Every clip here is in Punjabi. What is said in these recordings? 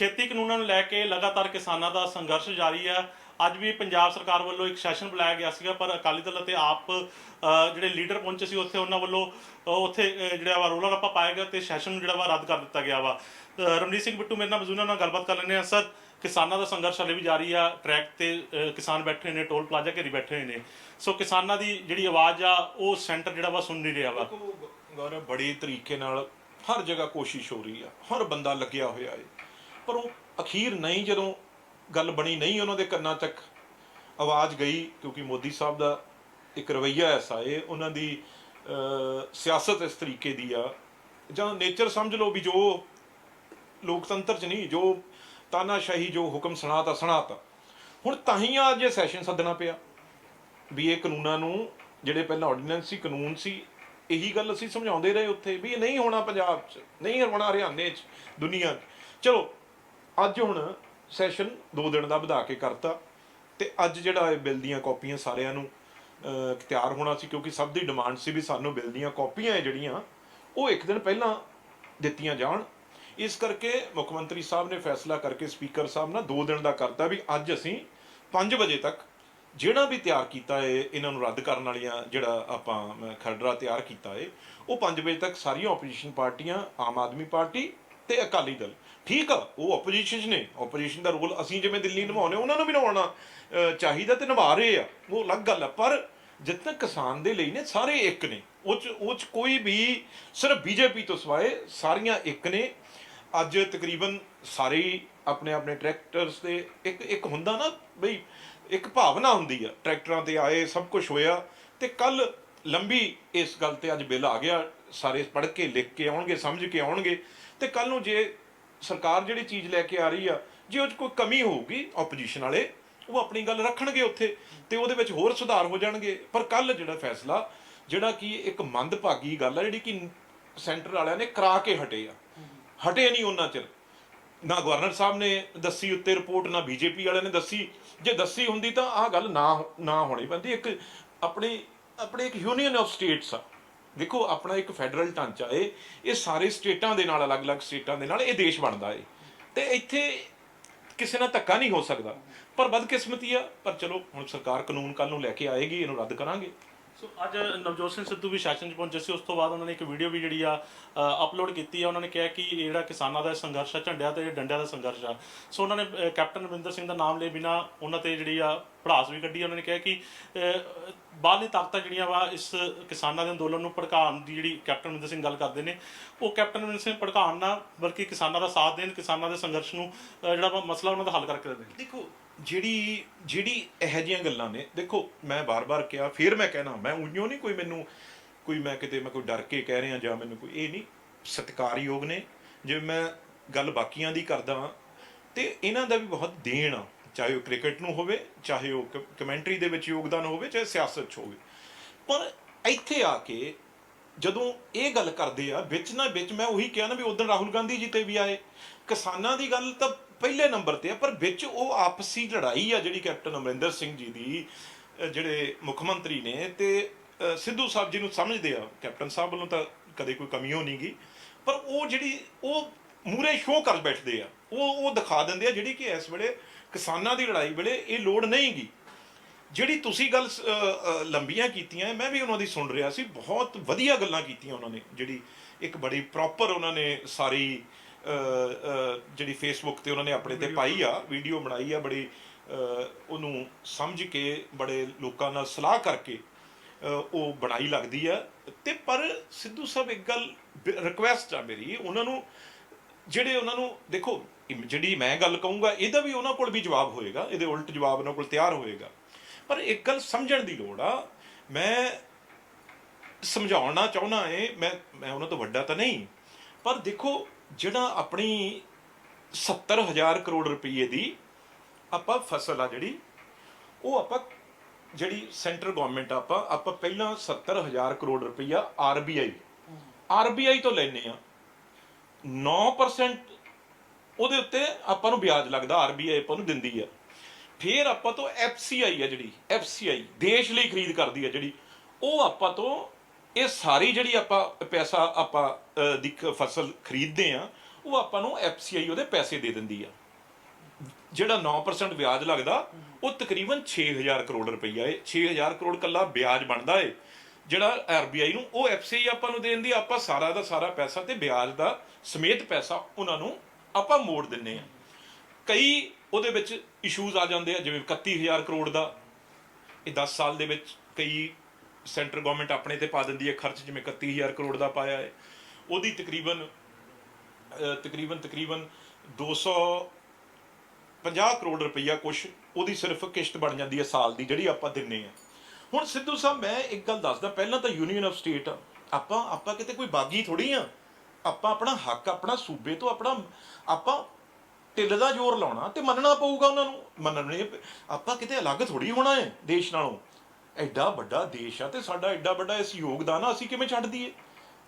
ਖੇਤੀ ਕਾਨੂੰਨਾਂ ਨੂੰ ਲੈ ਕੇ ਲਗਾਤਾਰ ਕਿਸਾਨਾਂ ਦਾ ਸੰਘਰਸ਼ ਜਾਰੀ ਹੈ। ਅੱਜ ਵੀ ਪੰਜਾਬ ਸਰਕਾਰ ਵੱਲੋਂ ਇੱਕ ਸੈਸ਼ਨ ਬੁਲਾਇਆ ਗਿਆ ਸੀਗਾ, ਪਰ ਅਕਾਲੀ ਦਲ ਅਤੇ ਆਪ ਜਿਹੜੇ ਲੀਡਰ ਪਹੁੰਚੇ ਸੀ ਉੱਥੇ, ਉਹਨਾਂ ਵੱਲੋਂ ਉੱਥੇ ਜਿਹੜਾ ਵਾ ਰੌਲਾ ਰੱਪਾ ਪਾਇਆ ਗਿਆ ਤੇ ਸੈਸ਼ਨ ਨੂੰ ਜਿਹੜਾ ਵਾ ਰੱਦ ਕਰ ਦਿੱਤਾ ਗਿਆ ਵਾ। ਰਮਨੀਤ ਸਿੰਘ ਬਿੱਟੂ ਮੇਰੇ ਨਾਲ ਮੌਜੂਦ ਨਾਲ ਗੱਲਬਾਤ ਕਰ ਲੈਂਦੇ ਆ। ਸਰ, ਕਿਸਾਨਾਂ ਦਾ ਸੰਘਰਸ਼ ਹਲੇ ਵੀ ਜਾਰੀ ਆ, ਟਰੈਕ ਤੇ ਕਿਸਾਨ ਬੈਠੇ ਨੇ, ਟੋਲ ਪਲਾਜ਼ਾ ਘੇਰੀ ਬੈਠੇ ਹੋਏ ਨੇ, ਸੋ ਕਿਸਾਨਾਂ ਦੀ ਜਿਹੜੀ ਆਵਾਜ਼ ਆ ਉਹ ਸੈਂਟਰ ਜਿਹੜਾ ਵਾ ਸੁਣ ਨਹੀਂ ਰਿਹਾ ਵਾ। ਗੌਰਵ, ਬੜੀ ਤਰੀਕੇ ਨਾਲ ਹਰ ਜਗ੍ਹਾ ਕੋਸ਼ਿਸ਼ ਹੋ ਰਹੀ ਆ, ਹਰ ਬੰਦਾ ਲੱਗਿਆ ਹੋਇਆ ਹੈ, ਪਰ ਉਹ ਅਖੀਰ ਨਹੀਂ, ਜਦੋਂ ਗੱਲ ਬਣੀ ਨਹੀਂ, ਉਹਨਾਂ ਦੇ ਕੰਨਾਂ ਤੱਕ ਆਵਾਜ਼ ਗਈ, ਕਿਉਂਕਿ ਮੋਦੀ ਸਾਹਿਬ ਦਾ ਇੱਕ ਰਵੱਈਆ ਐਸਾ ਹੈ, ਉਹਨਾਂ ਦੀ ਸਿਆਸਤ ਇਸ ਤਰੀਕੇ ਦੀ ਆ, ਜਾਂ ਨੇਚਰ ਸਮਝ ਲਓ ਵੀ ਜੋ ਲੋਕਤੰਤਰ 'ਚ ਨਹੀਂ, ਜੋ ਤਾਨਾਸ਼ਾਹੀ, ਜੋ ਹੁਕਮ ਸੁਣਾਤਾ ਸੁਣਾਤਾ। ਹੁਣ ਤਾਂ ਹੀ ਅੱਜ ਇਹ ਸੈਸ਼ਨ ਸੱਦਣਾ ਪਿਆ ਵੀ ਇਹ ਕਾਨੂੰਨਾਂ ਨੂੰ, ਜਿਹੜੇ ਪਹਿਲਾਂ ਆਰਡੀਨੈਂਸ ਸੀ, ਕਾਨੂੰਨ ਸੀ, ਇਹੀ ਗੱਲ ਅਸੀਂ ਸਮਝਾਉਂਦੇ ਰਹੇ ਉੱਥੇ ਵੀ ਇਹ ਨਹੀਂ ਹੋਣਾ, ਪੰਜਾਬ 'ਚ ਨਹੀਂ ਹੋਣਾ, ਹਰਿਆਣੇ 'ਚ, ਦੁਨੀਆ 'ਚ। ਚਲੋ ਅੱਜ ਹੁਣ ਸੈਸ਼ਨ 2 ਦਿਨ ਦਾ ਵਧਾ ਕੇ ਕਰਤਾ, ਤੇ ਅੱਜ ਜਿਹੜਾ ਇਹ ਬਿੱਲ ਦੀਆਂ ਕਾਪੀਆਂ ਸਾਰਿਆਂ ਨੂੰ ਤਿਆਰ ਹੋਣਾ ਸੀ, ਕਿਉਂਕਿ ਸਭ ਦੀ ਡਿਮਾਂਡ ਸੀ ਵੀ ਸਾਨੂੰ ਬਿੱਲ ਦੀਆਂ ਕਾਪੀਆਂ ਹੈ ਜਿਹੜੀਆਂ ਉਹ 1 ਦਿਨ ਪਹਿਲਾਂ ਦਿੱਤੀਆਂ ਜਾਣ। ਇਸ ਕਰਕੇ ਮੁੱਖ ਮੰਤਰੀ ਸਾਹਿਬ ਨੇ ਫੈਸਲਾ ਕਰਕੇ ਸਪੀਕਰ ਸਾਹਿਬ ਨਾਲ 2 ਦਿਨ ਦਾ ਕਰਤਾ ਵੀ ਅੱਜ ਅਸੀਂ 5 ਵਜੇ ਤੱਕ ਜਿਹੜਾ ਵੀ ਤਿਆਰ ਕੀਤਾ ਹੈ, ਇਹਨਾਂ ਨੂੰ ਰੱਦ ਕਰਨ ਵਾਲੀਆਂ ਜਿਹੜਾ ਆਪਾਂ ਖਰੜਾ ਤਿਆਰ ਕੀਤਾ ਹੈ, ਉਹ 5 ਵਜੇ ਤੱਕ ਸਾਰੀਆਂ ਆਪੋਜੀਸ਼ਨ ਪਾਰਟੀਆਂ, ਆਮ ਆਦਮੀ ਪਾਰਟੀ ਤੇ ਅਕਾਲੀ ਦਲ, ਠੀਕ ਆ, ਉਹ ਆਪੋਜੀਸ਼ਨ ਨੇ, ਆਪੋਜੀਸ਼ਨ ਦਾ ਰੋਲ ਅਸੀਂ ਜਿਵੇਂ ਦਿੱਲੀ ਨਿਭਾਉਂਦੇ ਉਹਨਾਂ ਨੂੰ ਵੀ ਨਿਭਾਉਣਾ ਚਾਹੀਦਾ ਤੇ ਨਿਭਾ ਰਹੇ ਆ, ਉਹ ਅਲੱਗ ਗੱਲ ਆ। ਪਰ ਜਿੱਦ ਤੱਕ ਕਿਸਾਨ ਦੇ ਲਈ ਨੇ, ਸਾਰੇ ਇੱਕ ਨੇ, ਉਹ 'ਚ ਕੋਈ ਵੀ ਸਿਰਫ ਬੀਜੇਪੀ ਤੋਂ ਸਿਵਾਏ ਸਾਰੀਆਂ ਇੱਕ ਨੇ। ਅੱਜ ਤਕਰੀਬਨ ਸਾਰੇ ਹੀ ਆਪਣੇ ਆਪਣੇ ਟਰੈਕਟਰਸ ਤੇ ਇੱਕ ਹੁੰਦਾ ਨਾ ਬਈ, ਇੱਕ ਭਾਵਨਾ ਹੁੰਦੀ ਆ, ਟਰੈਕਟਰਾਂ ਤੇ ਆਏ, ਸਭ ਕੁਝ ਹੋਇਆ, ਤੇ ਕੱਲ ਲੰਬੀ ਇਸ ਗੱਲ ਤੇ ਅੱਜ ਬਿੱਲ ਆ ਗਿਆ, ਸਾਰੇ ਪੜ੍ਹ ਕੇ ਲਿਖ ਕੇ ਆਉਣਗੇ, ਸਮਝ ਕੇ ਆਉਣਗੇ, ਤੇ ਕੱਲ ਨੂੰ ਜੇ ਸਰਕਾਰ ਜਿਹੜੀ ਚੀਜ਼ ਲੈ ਕੇ ਆ ਰਹੀ ਆ, ਜੇ ਉਹ 'ਚ ਕੋਈ ਕਮੀ ਹੋਊਗੀ, ਆਪੋਜੀਸ਼ਨ ਵਾਲੇ ਉਹ ਆਪਣੀ ਗੱਲ ਰੱਖਣਗੇ ਉੱਥੇ, ਤੇ ਉਹਦੇ ਵਿੱਚ ਹੋਰ ਸੁਧਾਰ ਹੋ ਜਾਣਗੇ। ਪਰ ਕੱਲ ਜਿਹੜਾ ਫੈਸਲਾ, ਜਿਹੜਾ ਕਿ ਇੱਕ ਮੰਦਭਾਗੀ ਗੱਲ ਆ, ਜਿਹੜੀ ਕਿ ਸੈਂਟਰ ਵਾਲਿਆਂ ਨੇ ਕਰਾ ਕੇ ਹਟੇ ਨਹੀਂ ਉਹਨਾਂ ਚਿਰ, ਨਾ ਗਵਰਨਰ ਸਾਹਿਬ ਨੇ ਦੱਸੀ ਉੱਤੇ ਰਿਪੋਰਟ, ਨਾ ਬੀਜੇਪੀ ਵਾਲਿਆਂ ਨੇ ਦੱਸੀ। ਜੇ ਦੱਸੀ ਹੁੰਦੀ ਤਾਂ ਆਹ ਗੱਲ ਨਾ ਹੋਣੀ ਪੈਂਦੀ। ਇੱਕ ਆਪਣੇ ਇੱਕ ਯੂਨੀਅਨ ਆਫ ਸਟੇਟਸ ਆ, ਦੇਖੋ ਆਪਣਾ ਇੱਕ ਫੈਡਰਲ ਢਾਂਚਾ ਏ, ਇਹ ਸਾਰੇ ਸਟੇਟਾਂ ਦੇ ਨਾਲ, ਅਲੱਗ-ਅਲੱਗ ਸਟੇਟਾਂ ਦੇ ਨਾਲ ਇਹ ਦੇਸ਼ ਬਣਦਾ ਏ, ਤੇ ਇੱਥੇ ਕਿਸੇ ਨਾਲ ਧੱਕਾ ਨਹੀਂ ਹੋ ਸਕਦਾ। ਪਰ ਬਦਕਿਸਮਤੀ ਆ, ਪਰ ਚਲੋ ਹੁਣ ਸਰਕਾਰ ਕਾਨੂੰਨ ਕੱਲ ਨੂੰ ਲੈ ਕੇ ਆਏਗੀ, ਇਹਨੂੰ ਰੱਦ ਕਰਾਂਗੇ। ਸੋ ਅੱਜ ਨਵਜੋਤ ਸਿੰਘ ਸਿੱਧੂ ਵੀ ਸੈਸ਼ਨ 'ਚ ਪਹੁੰਚੇ ਸੀ, ਉਸ ਤੋਂ ਬਾਅਦ ਉਹਨਾਂ ਨੇ ਇੱਕ ਵੀਡੀਓ ਵੀ ਜਿਹੜੀ ਆ ਅਪਲੋਡ ਕੀਤੀ ਆ। ਉਹਨਾਂ ਨੇ ਕਿਹਾ ਕਿ ਜਿਹੜਾ ਕਿਸਾਨਾਂ ਦਾ ਸੰਘਰਸ਼ ਆ, ਝੰਡਿਆਂ ਤੇ ਡੰਡਿਆਂ ਦਾ ਸੰਘਰਸ਼ ਆ। ਸੋ ਉਹਨਾਂ ਨੇ ਕੈਪਟਨ ਅਮਰਿੰਦਰ ਸਿੰਘ ਦਾ ਨਾਮ ਲਏ ਬਿਨਾਂ ਉਹਨਾਂ ਤੇ ਜਿਹੜੀ ਆ ਭੜਾਸ ਵੀ ਕੱਢੀ। ਉਹਨਾਂ ਨੇ ਕਿਹਾ ਕਿ ਬਾਹਰਲੀ ਤਾਕਤਾਂ ਜਿਹੜੀਆਂ ਵਾ ਇਸ ਕਿਸਾਨਾਂ ਦੇ ਅੰਦੋਲਨ ਨੂੰ ਭੜਕਾਉਣ ਦੀ ਜਿਹੜੀ ਕੈਪਟਨ ਅਮਰਿੰਦਰ ਸਿੰਘ ਗੱਲ ਕਰਦੇ ਨੇ, ਉਹ ਕੈਪਟਨ ਅਮਰਿੰਦਰ ਸਿੰਘ ਭੜਕਾਉਣ ਨਾ, ਬਲਕਿ ਕਿਸਾਨਾਂ ਦਾ ਸਾਥ ਦੇਣ, ਕਿਸਾਨਾਂ ਦੇ ਸੰਘਰਸ਼ ਨੂੰ ਜਿਹੜਾ ਵਾ ਮਸਲਾ ਉਹਨਾਂ ਦਾ ਹੱਲ ਕਰਕੇ ਦੇਣ। ਦੇਖੋ ਜਿਹੜੀ ਇਹੋ ਜਿਹੀਆਂ ਗੱਲਾਂ ਨੇ, ਦੇਖੋ ਮੈਂ ਬਾਰ-ਬਾਰ ਕਿਹਾ, ਫਿਰ ਮੈਂ ਕਹਿਣਾ, ਮੈਂ ਉਈਓ ਨਹੀਂ ਕੋਈ ਮੈਨੂੰ ਮੈਂ ਕਿਤੇ ਮੈਂ ਕੋਈ ਡਰ ਕੇ ਕਹਿ ਰਿਹਾ ਜਾਂ ਮੈਨੂੰ ਕੋਈ, ਇਹ ਨਹੀਂ, ਸਤਿਕਾਰਯੋਗ ਨੇ। ਜਿਵੇਂ ਮੈਂ ਗੱਲ ਬਾਕੀਆਂ ਦੀ ਕਰਦਾ ਹਾਂ, ਤੇ ਇਹਨਾਂ ਦਾ ਵੀ ਬਹੁਤ ਦੇਣ ਆ, ਚਾਹੇ ਉਹ ਕ੍ਰਿਕਟ ਨੂੰ ਹੋਵੇ, ਚਾਹੇ ਉਹ ਕਮੈਂਟਰੀ ਦੇ ਵਿੱਚ ਯੋਗਦਾਨ ਹੋਵੇ, ਚਾਹੇ ਸਿਆਸਤ 'ਚ ਹੋਵੇ। ਪਰ ਇੱਥੇ ਆ ਕੇ ਜਦੋਂ ਇਹ ਗੱਲ ਕਰਦੇ ਆ, ਵਿੱਚ ਮੈਂ ਉਹੀ ਕਿਹਾ ਨਾ ਵੀ ਉਦੋਂ ਰਾਹੁਲ ਗਾਂਧੀ ਜੀ ਤੇ ਵੀ ਆਏ, ਕਿਸਾਨਾਂ ਦੀ ਗੱਲ ਤਾਂ ਪਹਿਲੇ ਨੰਬਰ ਤੇ ਆ, ਪਰ ਵਿੱਚ ਉਹ ਆਪਸੀ ਲੜਾਈ ਆ ਜਿਹੜੀ ਕੈਪਟਨ ਅਮਰਿੰਦਰ ਸਿੰਘ ਜੀ ਦੀ, ਜਿਹੜੇ ਮੁੱਖ ਮੰਤਰੀ ਨੇ ਤੇ ਸਿੱਧੂ ਸਾਹਿਬ ਜੀ ਨੂੰ ਸਮਝਦੇ ਆ, ਕੈਪਟਨ ਸਾਹਿਬ ਵੱਲੋਂ ਤਾਂ ਕਦੇ ਕੋਈ ਕਮੀ ਹੋ ਨਹੀਂ ਗਈ, ਪਰ ਉਹ ਜਿਹੜੀ ਉਹ ਮੂਹਰੇ ਸ਼ੋਅ ਕਰ ਬੈਠਦੇ ਆ, ਉਹ ਦਿਖਾ ਦਿੰਦੇ ਆ, ਜਿਹੜੀ ਕਿ ਇਸ ਵੇਲੇ ਕਿਸਾਨਾਂ ਦੀ ਲੜਾਈ ਵੇਲੇ ਇਹ ਲੋੜ ਨਹੀਂ ਗੀ। ਜਿਹੜੀ ਤੁਸੀਂ ਗੱਲ ਲੰਬੀਆਂ ਕੀਤੀਆਂ, ਮੈਂ ਵੀ ਉਹਨਾਂ ਦੀ ਸੁਣ ਰਿਹਾ ਸੀ, ਬਹੁਤ ਵਧੀਆ ਗੱਲਾਂ ਕੀਤੀਆਂ ਉਹਨਾਂ ਨੇ, ਜਿਹੜੀ ਇੱਕ ਬੜੀ ਪ੍ਰੋਪਰ ਉਹਨਾਂ ਨੇ ਸਾਰੀ ਜਿਹੜੀ ਫੇਸਬੁੱਕ ਤੇ ਉਹਨਾਂ ਨੇ ਆਪਣੇ ਤੇ ਪਾਈ ਆ, ਵੀਡੀਓ ਬਣਾਈ ਆ, ਬੜੀ ਉਹਨੂੰ ਸਮਝ ਕੇ, ਬੜੇ ਲੋਕਾਂ ਨਾਲ ਸਲਾਹ ਕਰਕੇ ਉਹ ਬਣਾਈ ਲੱਗਦੀ ਆ। ਤੇ ਪਰ ਸਿੱਧੂ ਸਾਹਿਬ, ਇੱਕ ਗੱਲ ਰਿਕੁਐਸਟ ਆ ਮੇਰੀ ਉਹਨਾਂ ਨੂੰ, ਜਿਹੜੇ ਉਹਨਾਂ ਨੂੰ, ਦੇਖੋ ਜਿਹੜੀ ਮੈਂ ਗੱਲ ਕਹੂੰਗਾ ਇਹਦਾ ਵੀ ਉਹਨਾਂ ਕੋਲ ਵੀ ਜਵਾਬ ਹੋਏਗਾ, ਇਹਦੇ ਉਲਟ ਜਵਾਬ ਉਹਨਾਂ ਕੋਲ ਤਿਆਰ ਹੋਏਗਾ, ਪਰ ਇੱਕ ਗੱਲ ਸਮਝਣ ਦੀ ਲੋੜ ਆ। ਮੈਂ ਸਮਝਾਉਣਾ ਚਾਹੁੰਦਾ ਏ, ਮੈਂ ਉਹਨਾਂ ਤੋਂ ਵੱਡਾ ਤਾਂ ਨਹੀਂ, ਪਰ ਦੇਖੋ ਜਿਹੜਾ ਆਪਣੀ 70,000 ਕਰੋੜ ਰੁਪਏ ਦੀ ਆਪਾਂ ਫਸਲ ਆ ਜਿਹੜੀ, ਉਹ ਆਪਾਂ ਜਿਹੜੀ ਸੈਂਟਰ ਗਵਰਨਮੈਂਟ ਆਪਾਂ ਪਹਿਲਾਂ 70,000 ਕਰੋੜ ਰੁਪਈਆ ਆਰਬੀਆਈ ਤੋਂ ਲੈਨੇ ਆ, 9% ਉਹਦੇ ਉੱਤੇ ਆਪਾਂ ਨੂੰ ਵਿਆਜ ਲੱਗਦਾ, ਆਰਬੀਆਈ ਆਪਾਂ ਨੂੰ ਦਿੰਦੀ ਆ। ਫਿਰ ਆਪਾਂ ਤੋਂ ਐਫਸੀਆਈ ਆ, ਜਿਹੜੀ ਐਫਸੀਆਈ ਦੇਸ਼ ਲਈ ਖਰੀਦ ਕਰਦੀ ਆ ਜਿਹੜੀ, ਉਹ ਆਪਾਂ ਤੋਂ ਇਹ ਸਾਰੀ ਜਿਹੜੀ ਆਪਾਂ ਪੈਸਾ ਆਪਾਂ ਦੀ ਫਸਲ ਖਰੀਦਦੇ ਆ, ਉਹ ਆਪਾਂ ਨੂੰ FCI ਉਹਦੇ ਪੈਸੇ ਦੇ ਦਿੰਦੀ ਆ। ਜਿਹੜਾ 9% ਵਿਆਜ ਲੱਗਦਾ ਉਹ ਤਕਰੀਬਨ 6000 ਕਰੋੜ ਰੁਪਈਆ ਹੈ। 6000 ਕਰੋੜ ਕੱਲਾ ਵਿਆਜ ਬਣਦਾ ਹੈ ਜਿਹੜਾ RBI ਨੂੰ, ਉਹ FCI ਆਪਾਂ ਨੂੰ ਦੇਣ ਦੀ, ਆਪਾਂ ਸਾਰਾ ਦਾ ਸਾਰਾ ਪੈਸਾ ਤੇ ਵਿਆਜ ਦਾ ਸਮੇਤ ਪੈਸਾ ਉਹਨਾਂ ਨੂੰ ਆਪਾਂ ਮੋੜ ਦਿੰਨੇ ਆ। ਕਈ ਉਹਦੇ ਵਿੱਚ ਇਸ਼ੂਜ਼ ਆ ਜਾਂਦੇ ਆ, ਜਿਵੇਂ 31000 ਕਰੋੜ ਦਾ ਇਹ 10 ਸਾਲ ਦੇ ਵਿੱਚ ਕਈ ਸੈਂਟਰ ਗਵਰਨਮੈਂਟ ਆਪਣੇ ਤੇ ਪਾ ਦਿੰਦੀ ਹੈ ਖਰਚ, ਜਿਵੇਂ 31000 ਕਰੋੜ ਦਾ ਪਾਇਆ ਹੈ, ਉਹਦੀ ਤਕਰੀਬਨ 250 ਕਰੋੜ ਰੁਪਈਆ ਕੁਛ ਉਹਦੀ ਸਿਰਫ ਕਿਸ਼ਤ ਬਣ ਜਾਂਦੀ ਹੈ ਸਾਲ ਦੀ, ਜਿਹੜੀ ਆਪਾਂ ਦਿੰਨੇ ਆ। ਹੁਣ ਸਿੱਧੂ ਸਾਹਿਬ ਮੈਂ ਇੱਕ ਗੱਲ ਦੱਸਦਾ, ਪਹਿਲਾਂ ਤਾਂ ਯੂਨੀਅਨ ਆਫ ਸਟੇਟ ਆ, ਆਪਾਂ ਕਿਤੇ ਕੋਈ ਬਾਗੀ ਥੋੜੀ ਆ, ਆਪਾਂ ਆਪਣਾ ਹੱਕ ਆਪਣਾ ਸੂਬੇ ਤੋਂ ਆਪਾਂ ਢਿੱਲ ਦਾ ਜ਼ੋਰ ਲਾਉਣਾ ਤੇ ਮੰਨਣਾ ਪਊਗਾ ਉਹਨਾਂ ਨੂੰ। ਮੰਨਣੇ ਆਪਾਂ ਕਿਤੇ ਅਲੱਗ ਥੋੜੀ ਹੋਣਾ ਹੈ ਦੇਸ਼ ਨਾਲੋਂ। ਐਡਾ ਵੱਡਾ ਦੇਸ਼ ਆ ਤੇ ਸਾਡਾ ਐਡਾ ਵੱਡਾ ਇਸ ਯੋਗਦਾਨ ਆ, ਅਸੀਂ ਕਿਵੇਂ ਛੱਡ ਦਈਏ?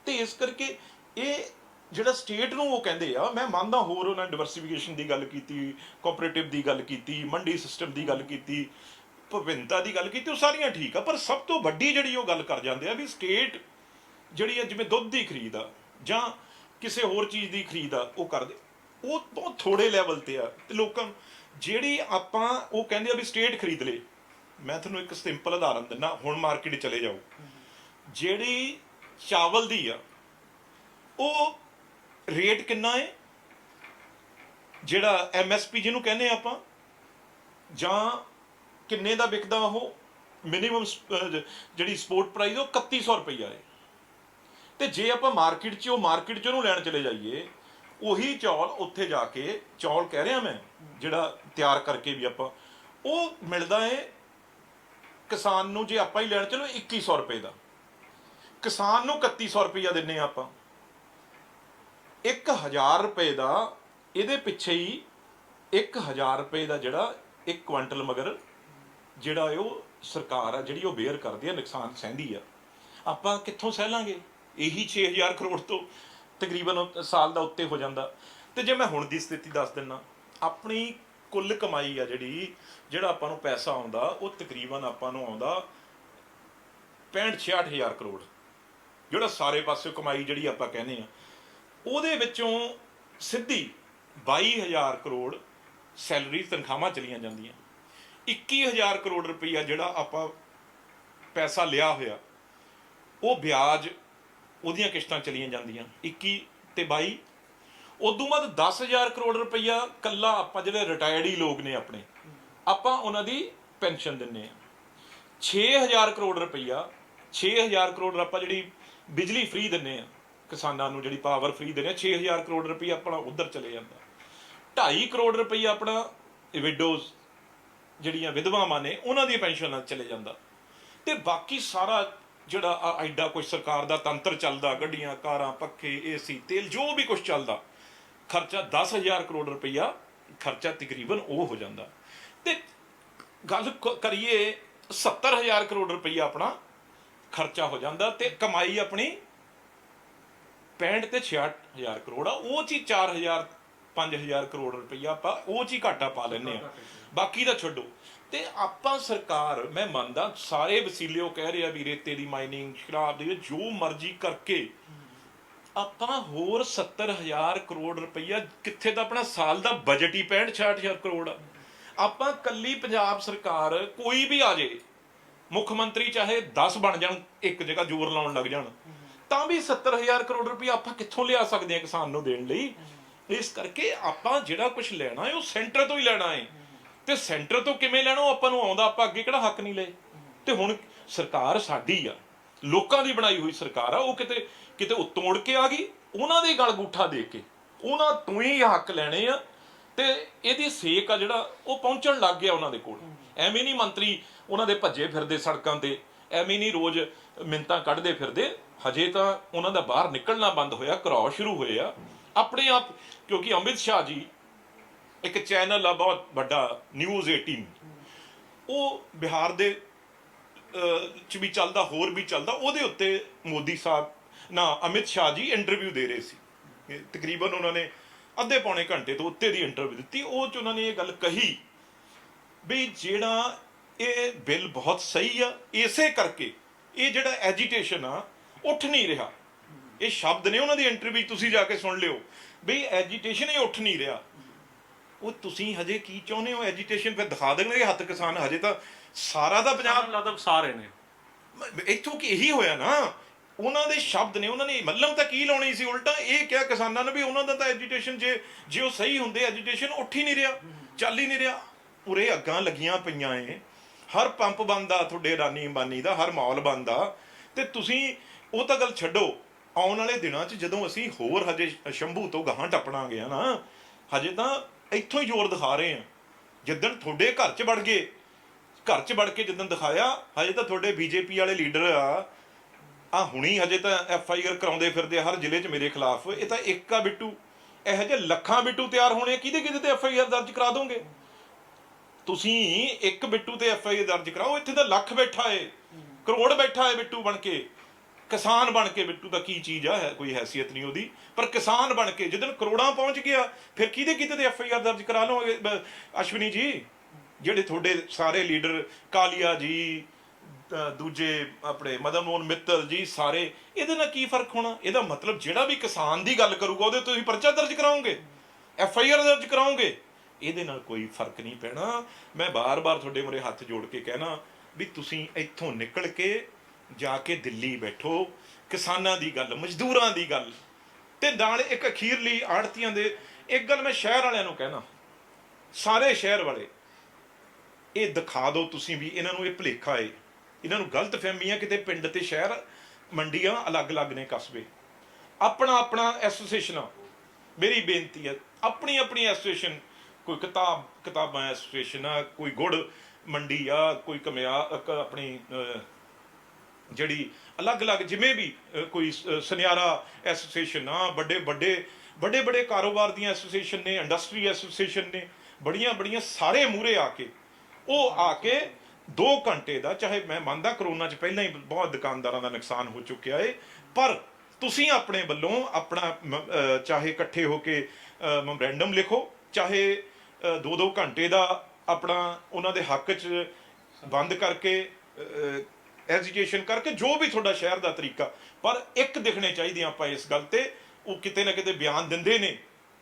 ਤੇ ਇਸ ਕਰਕੇ ਇਹ ਜਿਹੜਾ ਸਟੇਟ ਨੂੰ ਉਹ ਕਹਿੰਦੇ ਆ, ਮੈਂ ਮੰਨਦਾ ਹੋਰ ਉਹਨਾਂ ਨੇ ਡਿਵਰਸੀਫਿਕੇਸ਼ਨ ਦੀ ਗੱਲ ਕੀਤੀ, ਕੋਆਪਰੇਟਿਵ ਦੀ ਗੱਲ ਕੀਤੀ, ਮੰਡੀ ਸਿਸਟਮ ਦੀ ਗੱਲ ਕੀਤੀ, ਵਿਭਿੰਨਤਾ ਦੀ ਗੱਲ ਕੀਤੀ, ਉਹ ਸਾਰੀਆਂ ਠੀਕ ਆ, ਪਰ ਸਭ ਤੋਂ ਵੱਡੀ ਜਿਹੜੀ ਉਹ ਗੱਲ ਕਰ ਜਾਂਦੇ ਆ ਵੀ ਸਟੇਟ ਜਿਹੜੀ ਆ ਜਿਵੇਂ ਦੁੱਧ ਦੀ ਖਰੀਦ ਆ ਜਾਂ ਕਿਸੇ ਹੋਰ ਚੀਜ਼ ਦੀ ਖਰੀਦ ਆ ਉਹ ਕਰਦੇ, ਉਹ ਬਹੁਤ ਥੋੜੇ ਲੈਵਲ ਤੇ ਆ। ਤੇ ਲੋਕਾਂ ਨੂੰ ਜਿਹੜੀ ਆਪਾਂ ਉਹ ਕਹਿੰਦੇ ਆ ਵੀ ਸਟੇਟ ਖਰੀਦ ਲੇ, ਮੈਂ ਤੁਹਾਨੂੰ ਇੱਕ ਸਿੰਪਲ ਉਦਾਹਰਨ ਦਿੰਦਾ, ਹੁਣ ਮਾਰਕੀਟ ਚਲੇ ਜਾਓ, ਜਿਹੜੀ ਚਾਵਲ ਦੀ ਆ ਉਹ ਰੇਟ ਕਿੰਨਾ ਹੈ, ਜਿਹੜਾ MSP ਜਿਹਨੂੰ ਕਹਿੰਦੇ ਆ ਆਪਾਂ, ਜਾਂ ਕਿੰਨੇ ਦਾ ਵਿਕਦਾ ਉਹ ਮਿਨੀਮਮ ਜਿਹੜੀ ਸਪੋਰਟ ਪ੍ਰਾਈਸ ਉਹ 3100 ਰੁਪਈਆ ਹੈ। ਤੇ ਜੇ ਆਪਾਂ ਮਾਰਕੀਟ 'ਚ ਉਹਨੂੰ ਲੈਣ ਚਲੇ ਜਾਈਏ, ਉਹੀ ਚੌਲ ਉੱਥੇ ਜਾ ਕੇ, ਚੌਲ ਕਹਿ ਰਿਹਾ ਮੈਂ ਜਿਹੜਾ ਤਿਆਰ ਕਰਕੇ ਵੀ ਆਪਾਂ, ਉਹ ਮਿਲਦਾ ਹੈ ਕਿਸਾਨ ਨੂੰ, ਜੇ ਆਪਾਂ ਹੀ ਲੈਣ ਚਲੋ 2100 ਰੁਪਏ ਦਾ, ਕਿਸਾਨ ਨੂੰ 3100 ਰੁਪਈਆ ਦਿੰਨੇ ਆ ਆਪਾਂ। 1000 ਰੁਪਏ ਦਾ ਇਹਦੇ ਪਿੱਛੇ ਹੀ 1000 ਰੁਪਏ ਦਾ ਜਿਹੜਾ 1 ਕੁਆਂਟਲ ਮਗਰ ਜਿਹੜਾ ਉਹ ਸਰਕਾਰ ਆ ਜਿਹੜੀ ਉਹ ਬੇਅਰ ਕਰਦੀ ਆ, ਨੁਕਸਾਨ ਸਹਿੰਦੀ ਆ। ਆਪਾਂ ਕਿੱਥੋਂ ਸਹਿ ਲਾਂਗੇ? ਇਹੀ 6000 ਕਰੋੜ ਤੋਂ ਤਕਰੀਬਨ ਸਾਲ ਦਾ ਉੱਤੇ ਹੋ ਜਾਂਦਾ। ਤੇ ਜੇ ਮੈਂ ਹੁਣ ਦੀ ਸਥਿਤੀ ਦੱਸ ਦਿੰਨਾ, ਆਪਣੀ ਕੁੱਲ ਕਮਾਈ ਆ ਜਿਹੜਾ ਆਪਾਂ ਨੂੰ ਪੈਸਾ ਆਉਂਦਾ, ਉਹ ਤਕਰੀਬਨ ਆਪਾਂ ਨੂੰ ਆਉਂਦਾ 65-66000 ਕਰੋੜ, ਜਿਹੜਾ ਸਾਰੇ ਪਾਸੇ ਕਮਾਈ ਜਿਹੜੀ ਆਪਾਂ ਕਹਿੰਦੇ ਆ। ਉਹਦੇ ਵਿੱਚੋਂ ਸਿੱਧੀ 22000 ਕਰੋੜ ਸੈਲਰੀ ਤਨਖਾਹਾਂ ਚਲੀਆਂ ਜਾਂਦੀਆਂ, 21000 ਕਰੋੜ ਰੁਪਈਆ ਜਿਹੜਾ ਆਪਾਂ ਪੈਸਾ ਲਿਆ ਹੋਇਆ ਉਹ ਵਿਆਜ ਉਹਦੀਆਂ ਕਿਸ਼ਤਾਂ ਚਲੀਆਂ ਜਾਂਦੀਆਂ 21 ਤੇ 22। ਉਦੋਂ ਬਾਅਦ 10000 ਕਰੋੜ ਰੁਪਈਆ ਕੱਲਾ ਆਪਾਂ ਜਿਹੜੇ ਰਿਟਾਇਰਡ ਹੀ ਲੋਕ ਨੇ ਆਪਣੇ, ਆਪਾਂ ਉਹਨਾਂ ਦੀ ਪੈਨਸ਼ਨ ਦਿੰਨੇ ਆ। 6000 ਕਰੋੜ ਰੁਪਈਆ 6000 ਕਰੋੜ ਆਪਾਂ ਜਿਹੜੀ ਬਿਜਲੀ ਫ੍ਰੀ ਦਿੰਨੇ ਆ ਕਿਸਾਨਾਂ ਨੂੰ, ਜਿਹੜੀ ਪਾਵਰ ਫ੍ਰੀ ਦਿੰਨੇ ਆ, 6000 ਕਰੋੜ ਰੁਪਈਆ ਆਪਣਾ ਉਧਰ ਚਲੇ ਜਾਂਦਾ। 2.5 ਕਰੋੜ ਰੁਪਈਆ ਆਪਣਾ ਵਿਡੋਜ਼ ਜਿਹੜੀਆਂ ਵਿਧਵਾਵਾਂ ਨੇ ਉਹਨਾਂ ਦੀ ਪੈਨਸ਼ਨਾਂ ਚਲੇ ਜਾਂਦਾ। ਤੇ ਬਾਕੀ ਸਾਰਾ ਜਿਹੜਾ ਐਡਾ ਕੁਝ ਸਰਕਾਰ ਦਾ ਤੰਤਰ ਚੱਲਦਾ, ਗੱਡੀਆਂ ਕਾਰਾਂ ਪੱਖੇ AC ਤੇਲ ਜੋ ਵੀ ਕੁਝ ਚੱਲਦਾ, ਖਰਚਾ 10000 ਕਰੋੜ ਰੁਪਈਆ ਖਰਚਾ ਤਕਰੀਬਨ ਉਹ ਹੋ ਜਾਂਦਾ। ਤੇ ਗੱਲ ਕਰੀਏ 70000 ਕਰੋੜ ਰੁਪਈਆ ਆਪਣਾ ਖਰਚਾ ਹੋ ਜਾਂਦਾ, ਤੇ ਕਮਾਈ ਆਪਣੀ 65 ਤੇ 66000 ਕਰੋੜ ਆ। ਉਹ ਚ 4000-5000 ਕਰੋੜ ਰੁਪਈਆ ਆਪਾਂ ਉਹ ਚ ਹੀ ਘਾਟਾ ਪਾ ਲੈਂਦੇ ਆ, ਬਾਕੀ ਦਾ ਛੱਡੋ। ਤੇ ਆਪਾਂ ਸਰਕਾਰ, ਮੈਂ ਮੰਨਦਾ ਸਾਰੇ ਵਸੀਲੇ ਉਹ ਕਹਿ ਰਹੇ ਆ ਵੀ ਰੇਤੇ ਦੀ ਮਾਈਨਿੰਗ, ਸ਼ਰਾਬ ਦੀ, ਜੋ ਮਰਜ਼ੀ ਕਰਕੇ ਆਪਾਂ ਹੋਰ 70000 ਕਰੋੜ ਰੁਪਈਆ ਕਿੱਥੇ ਦਾ ਆਪਣਾ ਸਾਲ ਦਾ ਬਜਟ ਹੀ 65-66000 ਕਰੋੜ ਆ। ਆਪਾਂ ਕੱਲੀ ਪੰਜਾਬ ਸਰਕਾਰ ਕੋਈ ਵੀ ਆ ਜੇ, ਮੁੱਖ ਮੰਤਰੀ ਚਾਹੇ 10 ਬਣ ਜਾਣ, ਇੱਕ ਜਗ੍ਹਾ ਜ਼ੋਰ ਲਾਉਣ ਲੱਗ ਜਾਣ, ਤਾਂ ਵੀ 70000 ਕਰੋੜ ਰੁਪਈਆ ਆਪਾਂ ਕਿੱਥੋਂ ਲਿਆ ਸਕਦੇ ਹਾਂ ਕਿਸਾਨ ਨੂੰ ਦੇਣ ਲਈ। ਇਸ ਕਰਕੇ ਆਪਾਂ ਜਿਹੜਾ ਕੁਝ ਲੈਣਾ ਹੈ ਉਹ ਸੈਂਟਰ ਤੋਂ ਹੀ ਲੈਣਾ ਹੈ, ਤੇ ਸੈਂਟਰ ਤੋਂ ਕਿਵੇਂ ਲੈਣਾ ਉਹ ਆਪਾਂ ਨੂੰ ਆਉਂਦਾ, ਆਪਾਂ ਅੱਗੇ ਕਿਹੜਾ ਹੱਕ ਨਹੀਂ ਲਏ। ਤੇ ਹੁਣ ਸਰਕਾਰ ਸਾਡੀ ਆ, ਲੋਕਾਂ ਦੀ ਬਣਾਈ ਹੋਈ ਸਰਕਾਰ ਆ, ਉਹ ਕਿਤੇ ਉੱਤੋਂ ਉੜ ਕੇ ਆ ਗਈ, ਉਹਨਾਂ ਦੇ ਗਲ ਗੂਠਾ ਦੇ ਕੇ ਉਹਨਾਂ ਤੋਂ ਹੀ ਹੱਕ ਲੈਣੇ ਆ। ਤੇ ਇਹਦੀ ਸੇਕ ਆ ਜਿਹੜਾ ਉਹ ਪਹੁੰਚਣ ਲੱਗ ਗਿਆ ਉਹਨਾਂ ਦੇ ਕੋਲ। ਐਵੇਂ ਨਹੀਂ ਮੰਤਰੀ ਉਹਨਾਂ ਦੇ ਭੱਜੇ ਫਿਰਦੇ ਸੜਕਾਂ ਤੇ, ਐਵੇਂ ਨਹੀਂ ਰੋਜ਼ ਮਿੰਤਾਂ ਕੱਢਦੇ ਫਿਰਦੇ। ਹਜੇ ਤਾਂ ਉਹਨਾਂ ਦਾ ਬਾਹਰ ਨਿਕਲਣਾ ਬੰਦ ਹੋਇਆ, ਘਰਾਓ ਸ਼ੁਰੂ ਹੋਏ ਆ ਆਪਣੇ ਆਪ, ਕਿਉਂਕਿ ਅਮਿਤ ਸ਼ਾਹ ਜੀ ਇੱਕ ਚੈਨਲ ਆ ਬਹੁਤ ਵੱਡਾ ਨਿਊਜ਼ 18, ਉਹ ਬਿਹਾਰ ਦੇ ਚ ਵੀ ਚੱਲਦਾ, ਹੋਰ ਵੀ ਚੱਲਦਾ, ਉਹਦੇ ਉੱਤੇ ਮੋਦੀ ਸਾਹਿਬ ਅਮਿਤ ਸ਼ਾਹ ਜੀ ਇੰਟਰਵਿਊ ਦੇ ਰਹੇ ਸੀ। ਤਕਰੀਬਨ ਉਹਨਾਂ ਨੇ ਅੱਧੇ ਪੌਣੇ ਘੰਟੇ ਤੋਂ ਉੱਤੇ ਦੀ ਇੰਟਰਵਿਊ ਦਿੱਤੀ। ਉਹ ਚ ਉਹਨਾਂ ਨੇ ਇਹ ਗੱਲ ਕਹੀ ਵੀ ਜਿਹੜਾ ਇਹ ਬਿੱਲ ਬਹੁਤ ਸਹੀ ਆ, ਇਸੇ ਕਰਕੇ ਇਹ ਜਿਹੜਾ ਐਜੀਟੇਸ਼ਨ ਆ ਉੱਠ ਨਹੀਂ ਰਿਹਾ। ਇਹ ਸ਼ਬਦ ਨੇ ਉਹਨਾਂ ਦੀ ਇੰਟਰਵਿਊ, ਤੁਸੀਂ ਜਾ ਕੇ ਸੁਣ ਲਿਓ ਵੀ ਐਜੀਟੇਸ਼ਨ ਹੀ ਉੱਠ ਨਹੀਂ ਰਿਹਾ। ਉਹ ਤੁਸੀਂ ਹਜੇ ਕੀ ਚਾਹੁੰਦੇ ਹੋ? ਐਜੀਟੇਸ਼ਨ ਫਿਰ ਦਿਖਾ ਦੇਣਗੇ ਹੱਥ ਕਿਸਾਨ, ਹਜੇ ਤਾਂ ਸਾਰਾ ਦਾ ਪੰਜਾਬ ਲੱਗਦਾ ਸਾਰੇ ਨੇ ਇੱਥੋਂ ਕਿ ਇਹੀ ਹੋਇਆ ਨਾ, ਉਹਨਾਂ ਦੇ ਸ਼ਬਦ ਨੇ, ਉਹਨਾਂ ਨੇ ਮੱਲਮ ਤਾਂ ਕੀ ਲਾਉਣੀ ਸੀ, ਉਲਟਾ ਇਹ ਕਿਹਾ ਕਿਸਾਨਾਂ ਨੂੰ ਵੀ ਉਹਨਾਂ ਦਾ ਤਾਂ ਐਜੀਟੇਸ਼ਨ ਜੇ ਉਹ ਸਹੀ ਹੁੰਦੇ ਐਜੀਟੇਸ਼ਨ ਉੱਠ ਹੀ ਨਹੀਂ ਰਿਹਾ, ਚੱਲ ਹੀ ਨਹੀਂ ਰਿਹਾ। ਉਰੇ ਅੱਗਾਂ ਲੱਗੀਆਂ ਪਈਆਂ ਏ, ਹਰ ਪੰਪ ਬੰਦ ਆ ਤੁਹਾਡੇ ਰਾਨੀ ਅੰਬਾਨੀ ਦਾ, ਹਰ ਮਾਲ ਬੰਦ ਆ। ਤੇ ਤੁਸੀਂ ਉਹ ਤਾਂ ਗੱਲ ਛੱਡੋ, ਆਉਣ ਵਾਲੇ ਦਿਨਾਂ 'ਚ ਜਦੋਂ ਅਸੀਂ ਹੋਰ ਹਜੇ ਸ਼ੰਭੂ ਤੋਂ ਗਾਹਾਂ ਟੱਪਣਾਂਗੇ ਨਾ, ਹਜੇ ਤਾਂ ਇੱਥੋਂ ਹੀ ਜ਼ੋਰ ਦਿਖਾ ਰਹੇ ਆ। ਜਿੱਦਣ ਤੁਹਾਡੇ ਘਰ 'ਚ ਵੜ ਗਏ, ਘਰ 'ਚ ਵੜ ਕੇ ਜਿੱਦਣ ਦਿਖਾਇਆ, ਹਜੇ ਤਾਂ ਤੁਹਾਡੇ ਬੀਜੇਪੀ ਵਾਲੇ ਲੀਡਰ ਆ ਹੁਣੀ ਹਜੇ ਤਾਂ FIR ਕਰਾਉਂਦੇ ਫਿਰਦੇ ਹਰ ਜ਼ਿਲ੍ਹੇ 'ਚ ਮੇਰੇ ਖਿਲਾਫ। ਇਹ ਤਾਂ ਇੱਕ ਆ ਬਿੱਟੂ, ਇਹੋ ਜਿਹੇ ਲੱਖਾਂ ਬਿੱਟੂ ਤਿਆਰ ਹੋਣੇ, ਕਿਹਦੇ ਤੇ FIR ਦਰਜ ਕਰਾ ਦੋਗੇ ਤੁਸੀਂ? ਇੱਕ ਬਿੱਟੂ ਤੇ FIR ਦਰਜ ਕਰਾਓ, ਇੱਥੇ ਤਾਂ ਲੱਖ ਬੈਠਾ ਏ, ਕਰੋੜ ਬੈਠਾ ਏ ਬਿੱਟੂ ਬਣ ਕੇ, ਕਿਸਾਨ ਬਣ ਕੇ। ਬਿੱਟੂ ਤਾਂ ਕੀ ਚੀਜ਼ ਆ, ਕੋਈ ਹੈਸੀਅਤ ਨਹੀਂ ਉਹਦੀ, ਪਰ ਕਿਸਾਨ ਬਣ ਕੇ ਜਿੱਦਣ ਕਰੋੜਾਂ ਪਹੁੰਚ ਗਿਆ, ਫਿਰ ਕਿਹਦੇ ਤੇ FIR ਦਰਜ ਕਰਾ ਲਓਗੇ? ਅਸ਼ਵਨੀ ਜੀ, ਜਿਹੜੇ ਤੁਹਾਡੇ ਸਾਰੇ ਲੀਡਰ, ਕਾਲੀਆ ਜੀ, ਦੂਜੇ ਆਪਣੇ ਮਦਨ ਮੋਹਨ ਮਿੱਤਲ ਜੀ, ਸਾਰੇ, ਇਹਦੇ ਨਾਲ ਕੀ ਫਰਕ ਹੋਣਾ? ਇਹਦਾ ਮਤਲਬ ਜਿਹੜਾ ਵੀ ਕਿਸਾਨ ਦੀ ਗੱਲ ਕਰੂਗਾ ਉਹਦੇ ਤੁਸੀਂ ਪਰਚਾ ਦਰਜ ਕਰਾਓਗੇ, FIR ਦਰਜ ਕਰਾਓਗੇ, ਇਹਦੇ ਨਾਲ ਕੋਈ ਫਰਕ ਨਹੀਂ ਪੈਣਾ। ਮੈਂ ਬਾਰ-ਬਾਰ ਤੁਹਾਡੇ ਮੂਹਰੇ ਹੱਥ ਜੋੜ ਕੇ ਕਹਿਣਾ ਵੀ ਤੁਸੀਂ ਇੱਥੋਂ ਨਿਕਲ ਕੇ ਜਾ ਕੇ ਦਿੱਲੀ ਬੈਠੋ, ਕਿਸਾਨਾਂ ਦੀ ਗੱਲ, ਮਜ਼ਦੂਰਾਂ ਦੀ ਗੱਲ, ਤੇ ਨਾਲ ਇੱਕ ਅਖੀਰਲੀ ਆੜਤੀਆਂ ਦੇ ਇੱਕ ਗੱਲ ਮੈਂ ਸ਼ਹਿਰ ਵਾਲਿਆਂ ਨੂੰ ਕਹਿਣਾ, ਸਾਰੇ ਸ਼ਹਿਰ ਵਾਲੇ, ਇਹ ਦਿਖਾ ਦਿਓ ਤੁਸੀਂ ਵੀ ਇਹਨਾਂ ਨੂੰ ਇਹ ਭੁਲੇਖਾ ਏ, ਇਹਨਾਂ ਨੂੰ ਗਲਤ ਫਹਿਮੀਆਂ, ਕਿਤੇ ਪਿੰਡ ਤੇ ਸ਼ਹਿਰ, ਮੰਡੀਆਂ ਅਲੱਗ-ਅਲੱਗ ਨੇ, ਕਸਬੇ ਆਪਣਾ ਐਸੋਸੀਏਸ਼ਨਾਂ। ਮੇਰੀ ਬੇਨਤੀ ਹੈ, ਆਪਣੀ ਐਸੋਸੀਏਸ਼ਨ, ਕੋਈ ਕਿਤਾਬਾਂ ਐਸੋਸੀਏਸ਼ਨ ਆ, ਕੋਈ ਗੁੜ ਮੰਡੀ ਆ, ਕੋਈ ਆਪਣੀ ਜਿਹੜੀ ਅਲੱਗ-ਅਲੱਗ ਜਿਵੇਂ ਵੀ ਕੋਈ ਸੁਨਿਆਰਾ ਐਸੋਸੀਏਸ਼ਨ ਆ, ਵੱਡੇ ਕਾਰੋਬਾਰ ਦੀਆਂ ਐਸੋਸੀਏਸ਼ਨ ਨੇ, ਇੰਡਸਟਰੀ ਐਸੋਸੀਏਸ਼ਨ ਨੇ, ਬੜੀਆਂ ਸਾਰੇ ਮੂਹਰੇ ਆ ਕੇ, ਉਹ ਆ ਕੇ 2 ਘੰਟੇ ਦਾ, ਚਾਹੇ ਮੈਂ ਮੰਨਦਾ ਕਰੋਨਾ 'ਚ ਪਹਿਲਾਂ ਹੀ ਬਹੁਤ ਦੁਕਾਨਦਾਰਾਂ ਦਾ ਨੁਕਸਾਨ ਹੋ ਚੁੱਕਿਆ ਏ, ਪਰ ਤੁਸੀਂ ਆਪਣੇ ਵੱਲੋਂ ਆਪਣਾ ਚਾਹੇ ਇਕੱਠੇ ਹੋ ਕੇ ਮੈਮੋਰੈਂਡਮ ਲਿਖੋ, ਚਾਹੇ 2 ਘੰਟੇ ਦਾ ਆਪਣਾ ਉਹਨਾਂ ਦੇ ਹੱਕ 'ਚ ਬੰਦ ਕਰਕੇ, ਐਜੀਟੇਸ਼ਨ ਕਰਕੇ, ਜੋ ਵੀ ਤੁਹਾਡਾ ਸ਼ਹਿਰ ਦਾ ਤਰੀਕਾ, ਪਰ ਇੱਕ ਦਿਖਣੇ ਚਾਹੀਦੇ ਆਪਾਂ ਇਸ ਗੱਲ ਤੇ। ਉਹ ਕਿਤੇ ਨਾ ਕਿਤੇ ਬਿਆਨ ਦਿੰਦੇ ਨੇ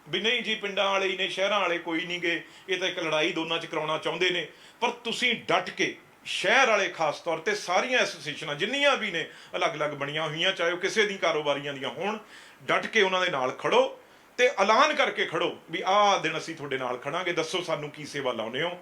ਵੀ ਨਹੀਂ ਜੀ ਪਿੰਡਾਂ ਵਾਲੇ ਹੀ ਨੇ, ਸ਼ਹਿਰਾਂ ਵਾਲੇ ਕੋਈ ਨਹੀਂ ਗੇ, ਇਹ ਤਾਂ ਇੱਕ ਲੜਾਈ ਦੋਨਾਂ 'ਚ ਕਰਾਉਣਾ ਚਾਹੁੰਦੇ ਨੇ। ਪਰ ਤੁਸੀਂ ਡਟ ਕੇ, ਸ਼ਹਿਰ ਵਾਲੇ ਖਾਸ ਤੌਰ ਤੇ, ਸਾਰੀਆਂ ਐਸੋਸੀਏਸ਼ਨਾਂ ਜਿੰਨੀਆਂ ਵੀ ਨੇ ਅਲੱਗ-ਅਲੱਗ ਬਣੀਆਂ ਹੋਈਆਂ, ਚਾਹੇ ਉਹ ਕਿਸੇ ਦੀ ਕਾਰੋਬਾਰੀਆਂ ਦੀਆਂ ਹੋਣ, ਡਟ ਕੇ ਉਹਨਾਂ ਦੇ ਨਾਲ ਖੜੋ ਤੇ ਐਲਾਨ ਕਰਕੇ ਖੜੋ ਵੀ ਆਹ ਦਿਨ ਅਸੀਂ ਤੁਹਾਡੇ ਨਾਲ ਖੜਾਂਗੇ, ਦੱਸੋ ਸਾਨੂੰ ਕੀ ਸੇਵਾ ਲਾਉਂਦੇ ਹੋ।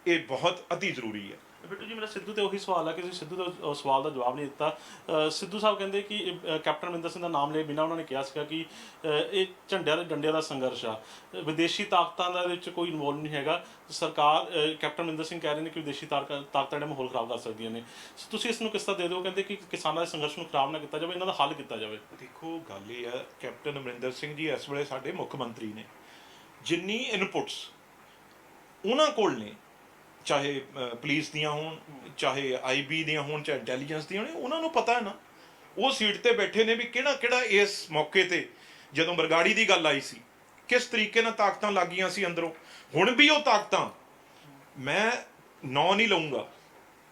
ਇਹ ਬਹੁਤ ਅਤੀ ਜ਼ਰੂਰੀ ਹੈ। ਬਿੱਟੂ ਜੀ, ਮੇਰਾ ਸਿੱਧੂ ਤੇ ਉਹੀ ਸਵਾਲ ਹੈ ਕਿ ਤੁਸੀਂ ਸਿੱਧੂ ਦਾ ਸਵਾਲ ਦਾ ਜਵਾਬ ਨਹੀਂ ਦਿੱਤਾ। ਸਿੱਧੂ ਸਾਹਿਬ ਕਹਿੰਦੇ ਕਿ ਕੈਪਟਨ ਅਮਰਿੰਦਰ ਸਿੰਘ ਦਾ ਨਾਮ ਲਏ ਬਿਨਾਂ ਉਹਨਾਂ ਨੇ ਕਿਹਾ ਸੀਗਾ ਕਿ ਇਹ ਝੰਡਿਆਂ ਤੇ ਡੰਡਿਆਂ ਦਾ ਸੰਘਰਸ਼ ਆ, ਵਿਦੇਸ਼ੀ ਤਾਕਤਾਂ ਦਾ ਵਿੱਚ ਕੋਈ ਇਨਵੋਲਵ ਨਹੀਂ ਹੈਗਾ। ਸਰਕਾਰ, ਕੈਪਟਨ ਅਮਰਿੰਦਰ ਸਿੰਘ ਕਹਿ ਰਹੇ ਨੇ ਕਿ ਵਿਦੇਸ਼ੀ ਤਾਕਤਾਂ ਜਿਹੜਾ ਮਾਹੌਲ ਖਰਾਬ ਕਰ ਸਕਦੀਆਂ ਨੇ। ਤੁਸੀਂ ਇਸ ਨੂੰ ਕਿਸ ਤਰ੍ਹਾਂ ਦੇ ਦਿਓ? ਕਹਿੰਦੇ ਕਿ ਕਿਸਾਨਾਂ ਦੇ ਸੰਘਰਸ਼ ਨੂੰ ਖਰਾਬ ਨਾ ਕੀਤਾ ਜਾਵੇ, ਇਹਨਾਂ ਦਾ ਹੱਲ ਕੀਤਾ ਜਾਵੇ। ਦੇਖੋ ਗੱਲ ਇਹ ਹੈ, ਕੈਪਟਨ ਅਮਰਿੰਦਰ ਸਿੰਘ ਜੀ ਇਸ ਵੇਲੇ ਸਾਡੇ ਮੁੱਖ ਮੰਤਰੀ ਨੇ, ਜਿੰਨੀ ਇਨਪੁਟਸ ਉਹਨਾਂ ਕੋਲ ਨੇ, ਚਾਹੇ ਪੁਲਿਸ ਦੀਆਂ ਹੋਣ, ਚਾਹੇ IB ਦੀਆਂ ਹੋਣ, ਚਾਹੇ ਇੰਟੈਲੀਜੈਂਸ ਦੀਆਂ ਹੋਣ, ਉਹਨਾਂ ਨੂੰ ਪਤਾ ਹੈ ਨਾ, ਉਹ ਸੀਟ ਤੇ ਬੈਠੇ ਨੇ ਵੀ ਕਿਹੜਾ ਇਸ ਮੌਕੇ ਤੇ, ਜਦੋਂ ਬਰਗਾੜੀ ਦੀ ਗੱਲ ਆਈ ਸੀ, ਕਿਸ ਤਰੀਕੇ ਨਾਲ ਤਾਕਤਾਂ ਲੱਗੀਆਂ ਸੀ ਅੰਦਰੋਂ। ਹੁਣ ਵੀ ਉਹ ਤਾਕਤਾਂ, ਮੈਂ ਨਾਂ ਨਹੀਂ ਲਊਂਗਾ,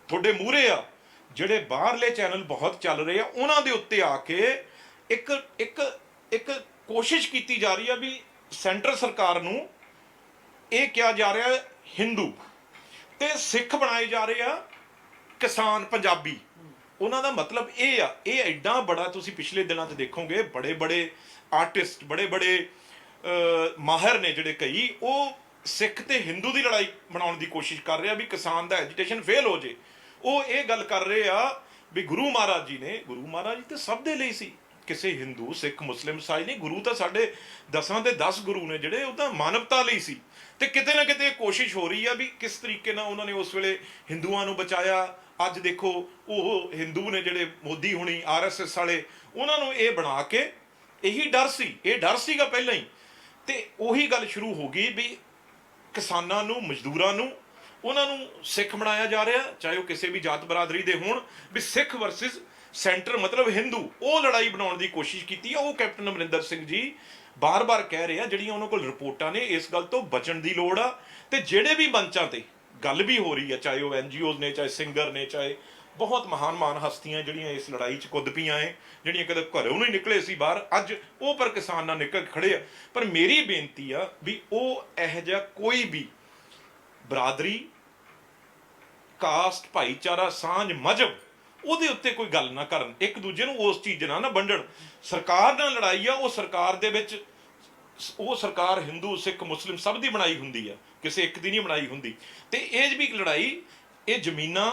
ਤੁਹਾਡੇ ਮੂਹਰੇ ਆ, ਜਿਹੜੇ ਬਾਹਰਲੇ ਚੈਨਲ ਬਹੁਤ ਚੱਲ ਰਹੇ ਆ, ਉਹਨਾਂ ਦੇ ਉੱਤੇ ਆ ਕੇ ਇੱਕ ਕੋਸ਼ਿਸ਼ ਕੀਤੀ ਜਾ ਰਹੀ ਆ ਵੀ ਸੈਂਟਰ ਸਰਕਾਰ ਨੂੰ ਇਹ ਕਿਹਾ ਜਾ ਰਿਹਾ ਹਿੰਦੂ, ਤੇ ਸਿੱਖ ਬਣਾਏ ਜਾ ਰਹੇ ਆ ਕਿਸਾਨ ਪੰਜਾਬੀ। ਉਹਨਾਂ ਦਾ ਮਤਲਬ ਇਹ ਆ, ਇਹ ਐਡਾ ਬੜਾ, ਤੁਸੀਂ ਪਿਛਲੇ ਦਿਨਾਂ 'ਚ ਦੇਖੋਗੇ ਬੜੇ ਆਰਟਿਸਟ, ਬੜੇ ਮਾਹਿਰ ਨੇ ਜਿਹੜੇ ਕਈ, ਉਹ ਸਿੱਖ ਤੇ ਹਿੰਦੂ ਦੀ ਲੜਾਈ ਬਣਾਉਣ ਦੀ ਕੋਸ਼ਿਸ਼ ਕਰ ਰਹੇ ਆ ਵੀ ਕਿਸਾਨ ਦਾ ਐਜੀਟੇਸ਼ਨ ਫੇਲ ਹੋ ਜੇ। ਉਹ ਇਹ ਗੱਲ ਕਰ ਰਹੇ ਆ ਵੀ ਗੁਰੂ ਮਹਾਰਾਜ ਜੀ ਤੇ ਸਭ ਦੇ ਲਈ ਸੀ, ਕਿਸੇ ਹਿੰਦੂ, ਸਿੱਖ, ਮੁਸਲਿਮ, ਈਸਾਈ ਨਹੀਂ। ਗੁਰੂ ਤਾਂ ਸਾਡੇ 10 ਦੇ 10 ਗੁਰੂ ਨੇ ਜਿਹੜੇ, ਉਹ ਤਾਂ ਮਾਨਵਤਾ ਲਈ ਸੀ। ਤੇ ਕਿਤੇ ਨਾ ਕਿਤੇ ਕੋਸ਼ਿਸ਼ ਹੋ ਰਹੀ ਆ ਵੀ ਕਿਸ ਤਰੀਕੇ ਨਾਲ ਉਹਨਾਂ ਨੇ ਉਸ ਵੇਲੇ ਹਿੰਦੂਆਂ ਨੂੰ ਬਚਾਇਆ। ਅੱਜ ਦੇਖੋ ਉਹ ਹਿੰਦੂ ਨੇ ਜਿਹੜੇ ਮੋਦੀ ਹੁਣੀ, RSS ਵਾਲੇ, ਉਹਨਾਂ ਨੂੰ ਇਹ ਬਣਾ ਕੇ, ਇਹੀ ਡਰ ਸੀ, ਇਹ ਡਰ ਸੀਗਾ ਪਹਿਲਾਂ ਹੀ, ਤੇ ਉਹੀ ਗੱਲ ਸ਼ੁਰੂ ਹੋ ਗਈ ਵੀ ਕਿਸਾਨਾਂ ਨੂੰ, ਮਜ਼ਦੂਰਾਂ ਨੂੰ, ਉਹਨਾਂ ਨੂੰ ਸਿੱਖ ਬਣਾਇਆ ਜਾ ਰਿਹਾ, ਚਾਹੇ ਉਹ ਕਿਸੇ ਵੀ ਜਾਤ ਬਰਾਦਰੀ ਦੇ ਹੋਣ, ਵੀ ਸਿੱਖ ਵਰਸਸ ਸੈਂਟਰ ਮਤਲਬ ਹਿੰਦੂ, ਉਹ ਲੜਾਈ ਬਣਾਉਣ ਦੀ ਕੋਸ਼ਿਸ਼ ਕੀਤੀ ਆ। ਉਹ ਕੈਪਟਨ ਅਮਰਿੰਦਰ ਸਿੰਘ ਜੀ ਬਾਰ-ਬਾਰ ਕਹਿ ਰਹੇ ਆ, ਜਿਹੜੀਆਂ ਉਹਨਾਂ ਕੋਲ ਰਿਪੋਰਟਾਂ ਨੇ, ਇਸ ਗੱਲ ਤੋਂ ਬਚਣ ਦੀ ਲੋੜ ਆ। ਤੇ ਜਿਹੜੇ ਵੀ ਮੰਚਾਂ ਤੇ ਗੱਲ ਵੀ ਹੋ ਰਹੀ ਆ, ਚਾਹੇ ਉਹ NGOs ਨੇ, ਚਾਹੇ ਸਿੰਗਰ ਨੇ, ਚਾਹੇ ਬਹੁਤ ਮਹਾਨ ਹਸਤੀਆਂ ਜਿਹੜੀਆਂ ਇਸ ਲੜਾਈ 'ਚ ਕੁੱਦ ਪਈਆਂ ਏ, ਜਿਹੜੀਆਂ ਕਦੇ ਘਰੋਂ ਨਹੀਂ ਨਿਕਲੇ ਸੀ ਬਾਹਰ, ਅੱਜ ਉਹ ਪਰ ਕਿਸਾਨ ਨਾਲ ਨਿਕਲ ਖੜੇ ਆ। ਪਰ ਮੇਰੀ ਬੇਨਤੀ ਆ ਵੀ ਉਹ ਇਹੋ ਜਿਹਾ ਕੋਈ ਵੀ ਬਰਾਦਰੀ, ਕਾਸਟ, ਭਾਈਚਾਰਾ, ਸਾਂਝ, ਮਜ਼ਹਬ ਉਹਦੇ ਉੱਤੇ ਕੋਈ ਗੱਲ ਨਾ ਕਰਨ, ਇੱਕ ਦੂਜੇ ਨੂੰ ਉਸ ਚੀਜ਼ ਨਾਲ ਨਾ ਵੰਡਣ। ਸਰਕਾਰ ਨਾਲ ਲੜਾਈ ਆ, ਉਹ ਸਰਕਾਰ ਦੇ ਵਿੱਚ ਉਹ ਸਰਕਾਰ ਹਿੰਦੂ, ਸਿੱਖ, ਮੁਸਲਿਮ ਸਭ ਦੀ ਬਣਾਈ ਹੁੰਦੀ ਆ, ਕਿਸੇ ਇੱਕ ਦੀ ਨਹੀਂ ਬਣਾਈ ਹੁੰਦੀ। ਤੇ ਇਹ ਵੀ ਲੜਾਈ, ਇਹ ਜ਼ਮੀਨਾਂ,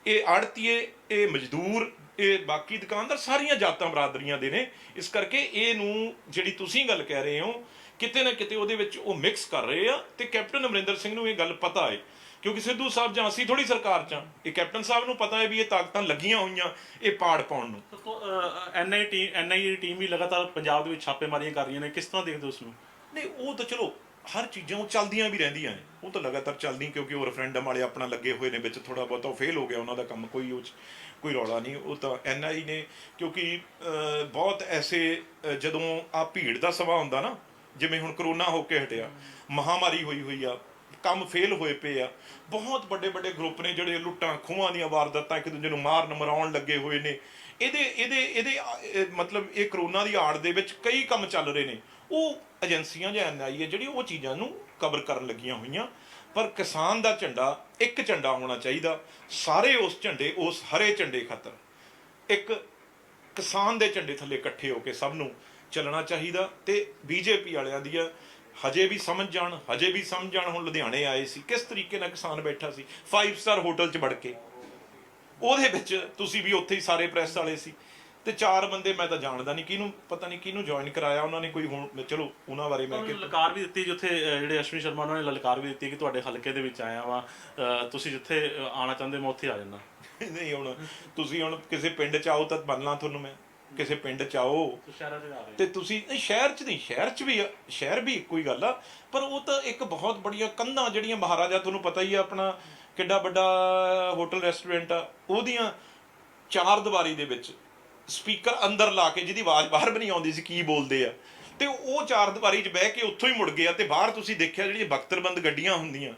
ਇਹ ਆੜਤੀਏ, ਇਹ ਮਜ਼ਦੂਰ, ਇਹ ਬਾਕੀ ਦੁਕਾਨਦਾਰ ਸਾਰੀਆਂ ਜਾਤਾਂ ਬਰਾਦਰੀਆਂ ਦੇ ਨੇ। ਇਸ ਕਰਕੇ ਇਹਨੂੰ ਜਿਹੜੀ ਤੁਸੀਂ ਗੱਲ ਕਹਿ ਰਹੇ ਹੋ, ਕਿਤੇ ਨਾ ਕਿਤੇ ਉਹਦੇ ਵਿੱਚ ਉਹ ਮਿਕਸ ਕਰ ਰਹੇ ਆ। ਤੇ ਕੈਪਟਨ ਅਮਰਿੰਦਰ ਸਿੰਘ ਨੂੰ ਇਹ ਗੱਲ ਪਤਾ ਹੈ, ਕਿਉਂਕਿ ਸਿੱਧੂ ਸਾਹਿਬ ਜਾਂ ਅਸੀਂ ਥੋੜੀ ਸਰਕਾਰ ਚ, ਇਹ ਕੈਪਟਨ ਸਾਹਿਬ ਨੂੰ ਪਤਾ ਹੈ ਵੀ ਇਹ ਤਾਕਤਾਂ ਲੱਗੀਆਂ ਹੋਈਆਂ ਇਹ ਪਾੜ ਪਾਉਣ ਨੂੰ। ਐਨਆਈਏ ਟੀਮ ਵੀ ਲਗਾਤਾਰ ਪੰਜਾਬ ਦੇ ਵਿੱਚ ਛਾਪੇਮਾਰੀਆਂ ਕਰ ਰਹੀਆਂ ਨੇ, ਕਿਸ ਤਰ੍ਹਾਂ ਦੇਖਦੇ ਹੋ ਉਸ ਨੂੰ? ਨਹੀਂ, ਉਹ ਤਾਂ ਚਲੋ ਹਰ ਚੀਜ਼ਾਂ ਉਹ ਚੱਲਦੀਆਂ ਵੀ ਰਹਿੰਦੀਆਂ ਨੇ, ਉਹ ਤਾਂ ਲਗਾਤਾਰ ਚੱਲਦੀਆਂ, ਕਿਉਂਕਿ ਉਹ ਰੈਫਰੈਂਡਮ ਵਾਲੇ ਆਪਣਾ ਲੱਗੇ ਹੋਏ ਨੇ ਵਿੱਚ, ਥੋੜਾ ਬਹੁਤਾ ਉਹ ਫੇਲ ਹੋ ਗਿਆ ਉਹਨਾਂ ਦਾ ਕੰਮ, ਕੋਈ ਉਹ 'ਚ ਕੋਈ ਰੌਲਾ ਨਹੀਂ। ਉਹ ਤਾਂ ਐਨਆਈ ਨੇ, ਕਿਉਂਕਿ ਬਹੁਤ ਐਸੇ ਜਦੋਂ ਆ ਭੀੜ ਦਾ ਸਮਾਂ ਹੁੰਦਾ ਨਾ, ਜਿਵੇਂ ਹੁਣ ਕਰੋਨਾ ਹੋ ਕੇ ਹਟਿਆ, ਮਹਾਮਾਰੀ ਹੋਈ ਆ, ਕੰਮ ਫੇਲ ਹੋਏ ਪਏ ਆ, ਬਹੁਤ ਵੱਡੇ ਗਰੁੱਪ ਨੇ ਜਿਹੜੇ ਲੁੱਟਾਂ ਖੋਹਾਂ ਦੀਆਂ ਵਾਰਦਾਤਾਂ, ਇੱਕ ਦੂਜੇ ਨੂੰ ਮਾਰਨ ਮਰਾਉਣ ਲੱਗੇ ਹੋਏ ਨੇ। ਇਹਦੇ ਮਤਲਬ ਇਹ ਕਰੋਨਾ ਦੀ ਆੜ ਦੇ ਵਿੱਚ ਕਈ ਕੰਮ ਚੱਲ ਰਹੇ ਨੇ, ਉਹ ਏਜੰਸੀਆਂ ਜਾਂ ਐਨਆਈਏ ਜਿਹੜੀ ਉਹ ਚੀਜ਼ਾਂ ਨੂੰ ਕਵਰ ਕਰਨ ਲੱਗੀਆਂ ਹੋਈਆਂ। ਪਰ ਕਿਸਾਨ ਦਾ ਝੰਡਾ ਇੱਕ ਝੰਡਾ ਹੋਣਾ ਚਾਹੀਦਾ, ਸਾਰੇ ਉਸ ਝੰਡੇ, ਉਸ ਹਰੇ ਝੰਡੇ ਖਾਤਰ ਇੱਕ ਕਿਸਾਨ ਦੇ ਝੰਡੇ ਥੱਲੇ ਇਕੱਠੇ ਹੋ ਕੇ ਸਭ ਨੂੰ ਚੱਲਣਾ ਚਾਹੀਦਾ। ਤੇ ਬੀਜੇਪੀ ਵਾਲਿਆਂ ਦੀਆਂ ਹਜੇ ਵੀ ਸਮਝ ਜਾਣ। ਹੁਣ ਲੁਧਿਆਣੇ ਆਏ ਸੀ, ਕਿਸ ਤਰੀਕੇ ਨਾਲ ਕਿਸਾਨ ਬੈਠਾ ਸੀ 5 ਸਟਾਰ ਹੋਟਲ 'ਚ ਵੜ ਕੇ, ਉਹਦੇ ਵਿੱਚ ਤੁਸੀਂ ਵੀ ਉੱਥੇ ਹੀ ਸਾਰੇ ਪ੍ਰੈਸ ਵਾਲੇ ਸੀ, ਤੇ 4 ਬੰਦੇ, ਮੈਂ ਤਾਂ ਜਾਣਦਾ ਨਹੀਂ ਕਿਹਨੂੰ, ਪਤਾ ਨਹੀਂ ਕਿਹਨੂੰ ਜੁਆਇਨ ਕਰਾਇਆ ਉਹਨਾਂ ਨੇ, ਕੋਈ ਹੁਣ ਚਲੋ ਉਹਨਾਂ ਬਾਰੇ ਮੈਂ ਲਲਕਾਰ ਵੀ ਦਿੱਤੀ, ਜਿੱਥੇ ਜਿਹੜੇ ਅਸ਼ਵਨੀ ਸ਼ਰਮਾ ਉਹਨਾਂ ਨੇ ਲਲਕਾਰ ਵੀ ਦਿੱਤੀ ਕਿ ਤੁਹਾਡੇ ਹਲਕੇ ਦੇ ਵਿੱਚ ਆਇਆ ਵਾ, ਤੁਸੀਂ ਜਿੱਥੇ ਆਉਣਾ ਚਾਹੁੰਦੇ ਮੈਂ ਉੱਥੇ ਆ ਜਾਣਾ। ਨਹੀਂ, ਹੁਣ ਤੁਸੀਂ ਹੁਣ ਕਿਸੇ ਪਿੰਡ 'ਚ ਆਓ ਤਾਂ ਮੰਨਣਾ ਤੁਹਾਨੂੰ ਮੈਂ, ਕਿਸੇ ਪਿੰਡ 'ਚ ਆਓ ਤੇ ਤੁਸੀਂ ਸ਼ਹਿਰ 'ਚ ਨਹੀਂ, ਸ਼ਹਿਰ ਵੀ ਇੱਕੋ ਹੀ ਗੱਲ ਆ, ਪਰ ਉਹ ਤਾਂ ਇੱਕ ਬਹੁਤ ਬੜੀਆਂ ਕੰਧਾਂ ਜਿਹੜੀਆਂ ਮਹਾਰਾਜਾ, ਤੁਹਾਨੂੰ ਪਤਾ ਹੀ ਆ ਆਪਣਾ ਕਿੱਡਾ ਵੱਡਾ ਹੋਟਲ ਰੈਸਟੋਰੈਂਟ ਆ, ਉਹਦੀਆਂ 4 ਦੀਵਾਰੀ ਦੇ ਵਿੱਚ ਸਪੀਕਰ ਅੰਦਰ ਲਾ ਕੇ, ਜਿਹਦੀ ਆਵਾਜ਼ ਬਾਹਰ ਵੀ ਨਹੀਂ ਆਉਂਦੀ ਸੀ ਕੀ ਬੋਲਦੇ ਆ, ਤੇ ਉਹ 4 ਦੀਵਾਰੀ 'ਚ ਬਹਿ ਕੇ ਉੱਥੋਂ ਹੀ ਮੁੜ ਗਿਆ। ਤੇ ਬਾਹਰ ਤੁਸੀਂ ਦੇਖਿਆ ਜਿਹੜੀਆਂ ਬਖਤਰਬੰਦ ਗੱਡੀਆਂ ਹੁੰਦੀਆਂ,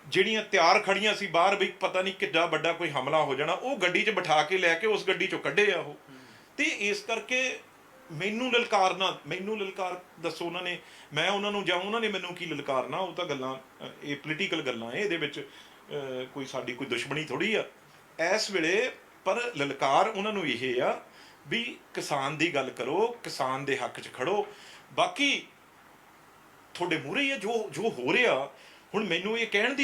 ਜਿਹੜੀਆਂ ਤਿਆਰ ਖੜੀਆਂ ਸੀ ਬਾਹਰ, ਵੀ ਪਤਾ ਨਹੀਂ ਕਿੱਡਾ ਵੱਡਾ ਕੋਈ ਹਮਲਾ ਹੋ ਜਾਣਾ, ਉਹ ਗੱਡੀ 'ਚ ਬਿਠਾ ਕੇ ਲੈ ਕੇ ਉਸ ਗੱਡੀ 'ਚੋਂ ਕੱਢੇ ਆ ਉਹ। ਤੇ ਇਸ ਕਰਕੇ ਮੈਨੂੰ ਲਲਕਾਰ ਦੱਸੋ ਉਹਨਾਂ ਨੇ, ਮੈਂ ਉਹਨਾਂ ਨੂੰ ਜਾਂ ਉਹਨਾਂ ਨੇ ਮੈਨੂੰ ਕੀ ਲਲਕਾਰਨਾ? ਉਹ ਤਾਂ ਗੱਲਾਂ, ਇਹ ਪੋਲੀਟੀਕਲ ਗੱਲਾਂ ਹੈ, ਇਹਦੇ ਵਿੱਚ ਕੋਈ ਸਾਡੀ ਕੋਈ ਦੁਸ਼ਮਣੀ ਥੋੜੀ ਆ ਇਸ ਵੇਲੇ। ਪਰ ਲਲਕਾਰ ਉਹਨਾਂ ਨੂੰ ਇਹ ਆ ਵੀ ਕਿਸਾਨ ਦੀ ਗੱਲ ਕਰੋ, ਕਿਸਾਨ ਦੇ ਹੱਕ 'ਚ ਖੜੋ। ਬਾਕੀ ਤੁਹਾਡੇ ਮੂਹਰੇ ਹੀ ਆ ਜੋ ਹੋ ਰਿਹਾ। ਹੁਣ ਮੈਨੂੰ ਇਹ ਕਹਿਣ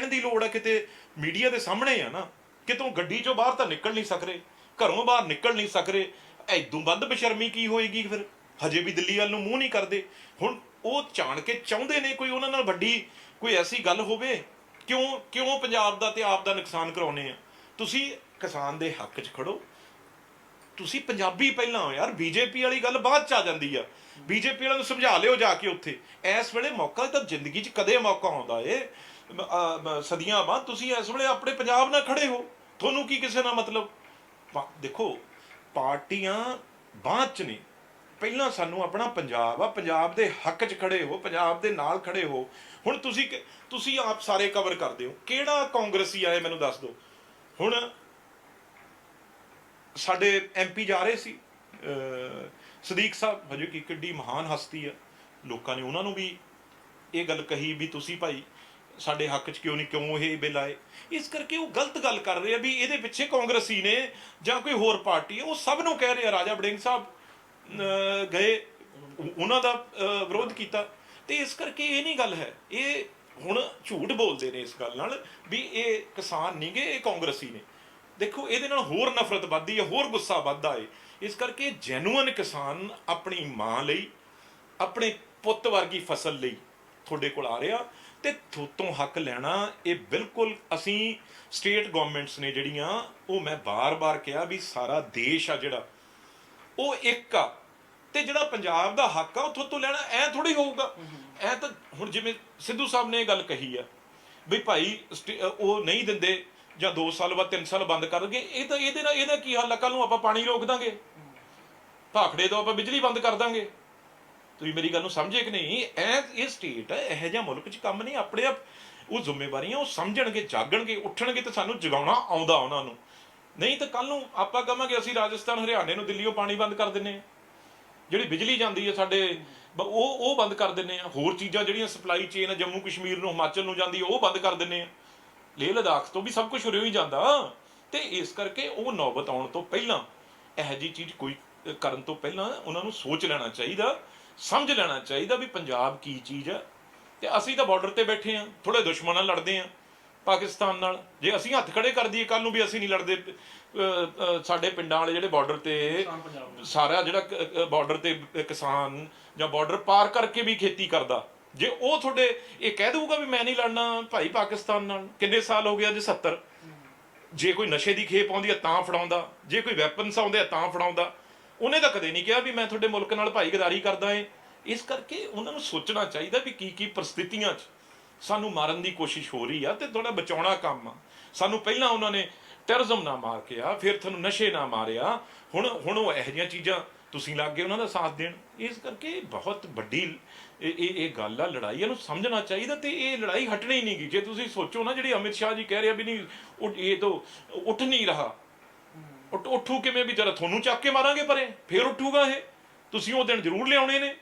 ਦੀ ਲੋੜ ਆ, ਕਿਤੇ ਮੀਡੀਆ ਦੇ ਸਾਹਮਣੇ ਆ ਨਾ, ਕਿਤੋਂ ਗੱਡੀ 'ਚੋਂ ਬਾਹਰ ਤਾਂ ਨਿਕਲ ਨਹੀਂ ਸਕ ਰਹੇ, ਘਰੋਂ ਬਾਹਰ ਨਿਕਲ ਨਹੀਂ ਸਕ ਰਹੇ, ਐਦੋਂ ਵੱਧ ਬੇਸ਼ਰਮੀ ਕੀ ਹੋਏਗੀ ਫਿਰ? ਹਜੇ ਵੀ ਦਿੱਲੀ ਵੱਲ ਨੂੰ ਮੂੰਹ ਨਹੀਂ ਕਰਦੇ। ਹੁਣ ਉਹ ਜਾਣ ਕੇ ਚਾਹੁੰਦੇ ਨੇ ਕੋਈ ਉਹਨਾਂ ਨਾਲ ਵੱਡੀ ਕੋਈ ਐਸੀ ਗੱਲ ਹੋਵੇ, ਕਿਉਂ ਪੰਜਾਬ ਦਾ ਤੇ ਆਪ ਦਾ ਨੁਕਸਾਨ ਕਰਾਉਨੇ ਆ? ਤੁਸੀਂ ਕਿਸਾਨ ਦੇ ਹੱਕ 'ਚ ਖੜੋ, ਤੁਸੀਂ ਪੰਜਾਬੀ ਪਹਿਲਾਂ ਹੋ ਯਾਰ। ਬੀਜੇਪੀ ਵਾਲੀ ਗੱਲ ਬਾਅਦ 'ਚ ਆ ਜਾਂਦੀ ਆ, ਬੀਜੇਪੀ ਵਾਲਿਆਂ ਨੂੰ ਸਮਝਾ ਲਿਓ ਜਾ ਕੇ ਉੱਥੇ। ਇਸ ਵੇਲੇ ਮੌਕਾ ਤਾਂ ਜ਼ਿੰਦਗੀ 'ਚ ਕਦੇ ਮੌਕਾ ਆਉਂਦਾ ਏ, ਸਦੀਆਂ ਬਾਅਦ। ਤੁਸੀਂ ਇਸ ਵੇਲੇ ਆਪਣੇ ਪੰਜਾਬ ਨਾਲ ਖੜੇ ਹੋ, ਤੁਹਾਨੂੰ ਕੀ ਕਿਸੇ ਨਾਲ ਮਤਲਬ? ਦੇਖੋ, ਪਾਰਟੀਆਂ ਬਾਅਦ 'ਚ ਨੇ, ਪਹਿਲਾਂ ਸਾਨੂੰ ਆਪਣਾ ਪੰਜਾਬ ਆ, ਪੰਜਾਬ ਦੇ ਹੱਕ 'ਚ ਖੜੇ ਹੋ, ਪੰਜਾਬ ਦੇ ਨਾਲ ਖੜੇ ਹੋ। ਹੁਣ ਤੁਸੀਂ ਆਪ ਸਾਰੇ ਕਵਰ ਕਰਦੇ ਹੋ, ਕਿਹੜਾ ਕਾਂਗਰਸੀ ਆਏ ਮੈਨੂੰ ਦੱਸ ਦਿਓ। ਹੁਣ ਸਾਡੇ ਐਮਪੀ ਜਾ ਰਹੇ ਸੀ ਸਦੀਕ ਸਾਹਿਬ, ਹਜੇ ਕੀ ਕਿੱਡੀ ਮਹਾਨ ਹਸਤੀ ਆ, ਲੋਕਾਂ ਨੇ ਉਹਨਾਂ ਨੂੰ ਵੀ ਇਹ ਗੱਲ ਕਹੀ ਵੀ ਤੁਸੀਂ ਭਾਈ ਸਾਡੇ ਹੱਕ 'ਚ ਕਿਉਂ ਇਹ ਬਿੱਲ ਆਏ। ਇਸ ਕਰਕੇ ਉਹ ਗਲਤ ਗੱਲ ਕਰ ਰਹੇ ਆ ਵੀ ਇਹਦੇ ਪਿੱਛੇ ਕਾਂਗਰਸੀ ਨੇ ਜਾਂ ਕੋਈ ਹੋਰ ਪਾਰਟੀ ਹੈ। ਉਹ ਸਭ ਨੂੰ ਕਹਿ ਰਹੇ ਆ, ਰਾਜਾ ਵੜਿੰਗ ਸਾਹਿਬ ਗਏ, ਉਹਨਾਂ ਦਾ ਵਿਰੋਧ ਕੀਤਾ। ਤੇ ਇਸ ਕਰਕੇ ਇਹ ਨਹੀਂ ਗੱਲ ਹੈ, ਇਹ ਹੁਣ ਝੂਠ ਬੋਲਦੇ ਨੇ ਇਸ ਗੱਲ ਨਾਲ ਵੀ ਇਹ ਕਿਸਾਨ ਨਹੀਂ ਗੇ, ਇਹ ਕਾਂਗਰਸੀ ਨੇ। ਦੇਖੋ, ਇਹਦੇ ਨਾਲ ਹੋਰ ਨਫ਼ਰਤ ਵੱਧਦੀ ਹੈ, ਹੋਰ ਗੁੱਸਾ ਵੱਧਦਾ ਹੈ। ਇਸ ਕਰਕੇ ਜੈਨੂਅਨ ਕਿਸਾਨ ਆਪਣੀ ਮਾਂ ਲਈ, ਆਪਣੇ ਪੁੱਤ ਵਰਗੀ ਫਸਲ ਲਈ ਤੁਹਾਡੇ ਕੋਲ ਆ ਰਿਹਾ, ਤੇ ਤੁਹਾਤੋਂ ਹੱਕ ਲੈਣਾ ਇਹ ਬਿਲਕੁਲ ਅਸੀਂ ਸਟੇਟ ਗਵਰਨਮੈਂਟਸ ਨੇ ਜਿਹੜੀਆਂ, ਉਹ ਮੈਂ ਬਾਰ-ਬਾਰ ਕਿਹਾ ਵੀ ਸਾਰਾ ਦੇਸ਼ ਆ ਜਿਹੜਾ ਉਹ ਇੱਕ ਆ, ਤੇ ਜਿਹੜਾ ਪੰਜਾਬ ਦਾ ਹੱਕ ਆ ਉਹ ਤੁਹਾਤੋਂ ਲੈਣਾ ਐ ਥੋੜੀ ਹੋਊਗਾ। ਐ ਤਾਂ ਹੁਣ ਜਿਵੇਂ ਸਿੱਧੂ ਸਾਹਿਬ ਨੇ ਇਹ ਗੱਲ ਕਹੀ ਆ ਵੀ ਭਾਈ ਉਹ ਨਹੀਂ ਦਿੰਦੇ ਜਾਂ 2 ਸਾਲ ਬਾਅਦ 3 ਸਾਲ ਬੰਦ ਕਰ ਦੇਣਗੇ, ਇਹ ਤਾਂ ਇਹਦਾ ਕੀ ਹੱਲ ਆ? ਕੱਲ ਨੂੰ ਆਪਾਂ ਪਾਣੀ ਰੋਕ ਦਾਂਗੇ, ਭਾਖੜੇ ਤੋਂ ਆਪਾਂ ਬਿਜਲੀ ਬੰਦ ਕਰ ਦਾਂਗੇ, ਤੁਸੀਂ ਮੇਰੀ ਗੱਲ ਨੂੰ ਸਮਝੇ ਕਿ ਨਹੀਂ? ਇਹ ਸਟੇਟ ਹੈ, ਇਹੋ ਜਿਹਾ ਮੁਲਕ 'ਚ ਕੰਮ ਨਹੀਂ। ਆਪਣੇ ਆਪ ਉਹ ਜ਼ਿੰਮੇਵਾਰੀਆਂ ਉਹ ਸਮਝਣਗੇ, ਜਾਗਣਗੇ, ਉੱਠਣਗੇ ਤੇ ਸਾਨੂੰ ਜਗਾਉਣਾ ਆਉਂਦਾ ਉਹਨਾਂ ਨੂੰ। ਨਹੀਂ ਤਾਂ ਕੱਲ ਨੂੰ ਆਪਾਂ ਕਹਾਂਗੇ ਅਸੀਂ ਰਾਜਸਥਾਨ ਹਰਿਆਣੇ ਨੂੰ ਦਿੱਲੀੋਂ ਪਾਣੀ ਬੰਦ ਕਰ ਦਿੰਦੇ ਹਾਂ, ਜਿਹੜੀ ਬਿਜਲੀ ਜਾਂਦੀ ਹੈ ਸਾਡੇ ਉਹ ਬੰਦ ਕਰ ਦਿੰਦੇ ਆ। ਹੋਰ ਚੀਜ਼ਾਂ ਜਿਹੜੀਆਂ ਸਪਲਾਈ ਚੇਨ ਜੰਮੂ ਕਸ਼ਮੀਰ ਨੂੰ ਹਿਮਾਚਲ ਨੂੰ ਜਾਂਦੀ ਉਹ ਬੰਦ ਕਰ ਦਿੰਦੇ ਆ। ਲੇਹ ਲਦਾਖ ਤੋਂ ਵੀ ਸਭ ਕੁਝ ਉਰੇ ਹੀ ਜਾਂਦਾ। ਤੇ ਇਸ ਕਰਕੇ ਉਹ ਨੌਬਤ ਆਉਣ ਤੋਂ ਪਹਿਲਾਂ ਇਹੋ ਜਿਹੀ ਚੀਜ਼ ਕੋਈ ਕਰਨ ਤੋਂ ਪਹਿਲਾਂ ਉਹਨਾਂ ਨੂੰ ਸੋਚ ਲੈਣਾ ਚਾਹੀਦਾ, ਸਮਝ ਲੈਣਾ ਚਾਹੀਦਾ ਵੀ ਪੰਜਾਬ ਕੀ ਚੀਜ਼ ਹੈ। ਤੇ ਅਸੀਂ ਤਾਂ ਬਾਰਡਰ ਤੇ ਬੈਠੇ ਆ, ਥੋੜੇ ਦੁਸ਼ਮਣ ਨਾਲ ਲੜਦੇ ਆ ਪਾਕਿਸਤਾਨ ਨਾਲ। ਜੇ ਅਸੀਂ ਹੱਥ ਖੜੇ ਕਰ ਦਈਏ ਕੱਲ ਨੂੰ ਵੀ ਅਸੀਂ ਨਹੀਂ ਲੜਦੇ, ਸਾਡੇ ਪਿੰਡਾਂ ਵਾਲੇ ਜਿਹੜੇ ਬਾਰਡਰ ਤੇ ਸਾਰਾ ਜਿਹੜਾ ਬਾਰਡਰ ਤੇ ਕਿਸਾਨ ਜਾਂ ਬਾਰਡਰ ਪਾਰ ਕਰਕੇ ਵੀ ਖੇਤੀ ਕਰਦਾ, ਜੇ ਉਹ ਤੁਹਾਡੇ ਇਹ ਕਹਿ ਦਊਗਾ ਵੀ ਮੈਂ ਨਹੀਂ ਲੜਨਾ ਭਾਈ ਪਾਕਿਸਤਾਨ ਨਾਲ। ਕਿੰਨੇ ਸਾਲ ਹੋ ਗਏ ਅੱਜ? 70। ਜੇ ਕੋਈ ਨਸ਼ੇ ਦੀ ਖੇਪ ਆਉਂਦੀ ਹੈ ਤਾਂ ਫੜਾਉਂਦਾ, ਜੇ ਕੋਈ ਵੈਪਨਸ ਆਉਂਦੇ ਆ ਤਾਂ ਫੜਾਉਂਦਾ। ਉਹਨੇ ਤਾਂ ਕਦੇ ਨਹੀਂ ਕਿਹਾ ਵੀ ਮੈਂ ਤੁਹਾਡੇ ਮੁਲਕ ਨਾਲ ਭਾਈਗਦਾਰੀ ਕਰਦਾ ਏ। ਇਸ ਕਰਕੇ ਉਹਨਾਂ ਨੂੰ ਸੋਚਣਾ ਚਾਹੀਦਾ ਵੀ ਕੀ ਕੀ ਪਰਿਸਥਿਤੀਆਂ 'ਚ ਸਾਨੂੰ ਮਾਰਨ ਦੀ ਕੋਸ਼ਿਸ਼ ਹੋ ਰਹੀ ਆ ਤੇ ਥੋੜਾ ਬਚਾਉਣਾ ਕੰਮ ਆ ਸਾਨੂੰ। ਪਹਿਲਾਂ ਉਹਨਾਂ ਨੇ ਟੈਰਰਿਜ਼ਮ ਨਾ ਮਾਰ ਕੇ ਆ, ਫਿਰ ਤੁਹਾਨੂੰ ਨਸ਼ੇ ਨਾ ਮਾਰਿਆ, ਹੁਣ ਉਹ ਇਹੋ ਜਿਹੀਆਂ ਚੀਜ਼ਾਂ ਤੁਸੀਂ ਲੱਗ ਗਏ ਉਹਨਾਂ ਦਾ ਸਾਥ ਦੇਣ। ਇਸ ਕਰਕੇ ਬਹੁਤ ਵੱਡੀ ਇਹ ਗੱਲ ਆ, ਲੜਾਈ ਇਹਨੂੰ ਸਮਝਣਾ ਚਾਹੀਦਾ। ਤੇ ਇਹ ਲੜਾਈ ਹਟਣੀ ਨਹੀਂ ਗੀ। ਜੇ ਤੁਸੀਂ ਸੋਚੋ ਨਾ, ਜਿਹੜੀ ਅਮਿਤ ਸ਼ਾਹ ਜੀ ਕਹਿ ਰਿਹਾ ਵੀ ਨਹੀਂ ਇਹ ਤਾਂ ਉੱਠ ਨਹੀਂ ਰਹਾ, ਉੱਠੂ ਕਿਵੇਂ? ਵੀ ਜਰਾ ਤੁਹਾਨੂੰ ਚੱਕ ਕੇ ਮਾਰਾਂਗੇ ਪਰੇ ਫਿਰ ਉੱਠੂਗਾ ਇਹ। ਤੁਸੀਂ ਉਹ ਦਿਨ ਜ਼ਰੂਰ ਲਿਆਉਣੇ ਨੇ।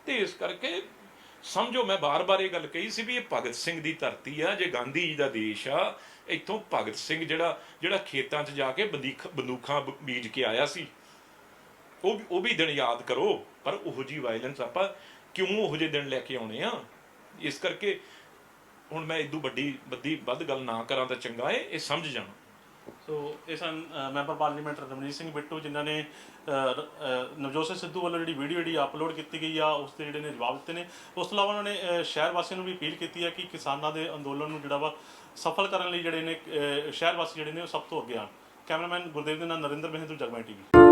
ਤੇ ਇਸ ਕਰਕੇ ਸਮਝੋ, ਮੈਂ ਬਾਰ-ਬਾਰ ਇਹ ਗੱਲ ਕਹੀ ਸੀ ਵੀ ਇਹ ਭਗਤ ਸਿੰਘ ਦੀ ਧਰਤੀ ਆ। ਜੇ ਗਾਂਧੀ ਜੀ ਦਾ ਦੇਸ਼ ਆ, ਇੱਥੋਂ ਭਗਤ ਸਿੰਘ ਜਿਹੜਾ ਖੇਤਾਂ 'ਚ ਜਾ ਕੇ ਬੰਦੂਕਾਂ ਬੀਜ ਕੇ ਆਇਆ ਸੀ, ਉਹ ਵੀ ਦਿਨ ਯਾਦ ਕਰੋ। ਪਰ ਉਹੋ ਜਿਹੀ ਵਾਇਲੈਂਸ ਆਪਾਂ ਕਿਉਂ ਉਹੋ ਜਿਹੇ ਦਿਨ ਲੈ ਕੇ ਆਉਣੇ ਆ? ਇਸ ਕਰਕੇ ਹੁਣ ਮੈਂ ਇਦੋਂ ਵੱਧ ਗੱਲ ਨਾ ਕਰਾਂ ਤਾਂ ਚੰਗਾ ਏ, ਇਹ ਸਮਝ ਜਾਣਾ। ਸੋ ਇਹ ਸਨ ਮੈਂਬਰ ਪਾਰਲੀਮੈਂਟ ਰਮਨੀਤ ਸਿੰਘ ਬਿੱਟੂ, ਜਿਨ੍ਹਾਂ ਨੇ ਨਵਜੋਤ ਸਿੰਘ ਸਿੱਧੂ ਵੱਲੋਂ ਜਿਹੜੀ ਵੀਡੀਓ ਜਿਹੜੀ ਅਪਲੋਡ ਕੀਤੀ ਗਈ ਆ ਉਸ ਦੇ ਜਿਹੜੇ ਨੇ ਜਵਾਬ ਦਿੱਤੇ ਨੇ। ਉਸ ਤੋਂ ਇਲਾਵਾ ਉਹਨਾਂ ਨੇ ਸ਼ਹਿਰ ਵਾਸੀਆਂ ਨੂੰ ਵੀ ਅਪੀਲ ਕੀਤੀ ਹੈ ਕਿ ਕਿਸਾਨਾਂ ਦੇ ਅੰਦੋਲਨ ਨੂੰ ਜਿਹੜਾ ਵਾ ਸਫਲ ਕਰਨ ਲਈ ਜਿਹੜੇ ਨੇ ਸ਼ਹਿਰ ਵਾਸੀ ਜਿਹੜੇ ਨੇ ਉਹ ਸਭ ਤੋਂ ਅੱਗੇ ਆਉਣ। ਕੈਮਰਾਮੈਨ ਗੁਰਦੇਵ ਦੇ ਨਾਲ ਨਰਿੰਦਰ ਮਹਿੰਦੂ, ਜਗਬਾਣੀ TV।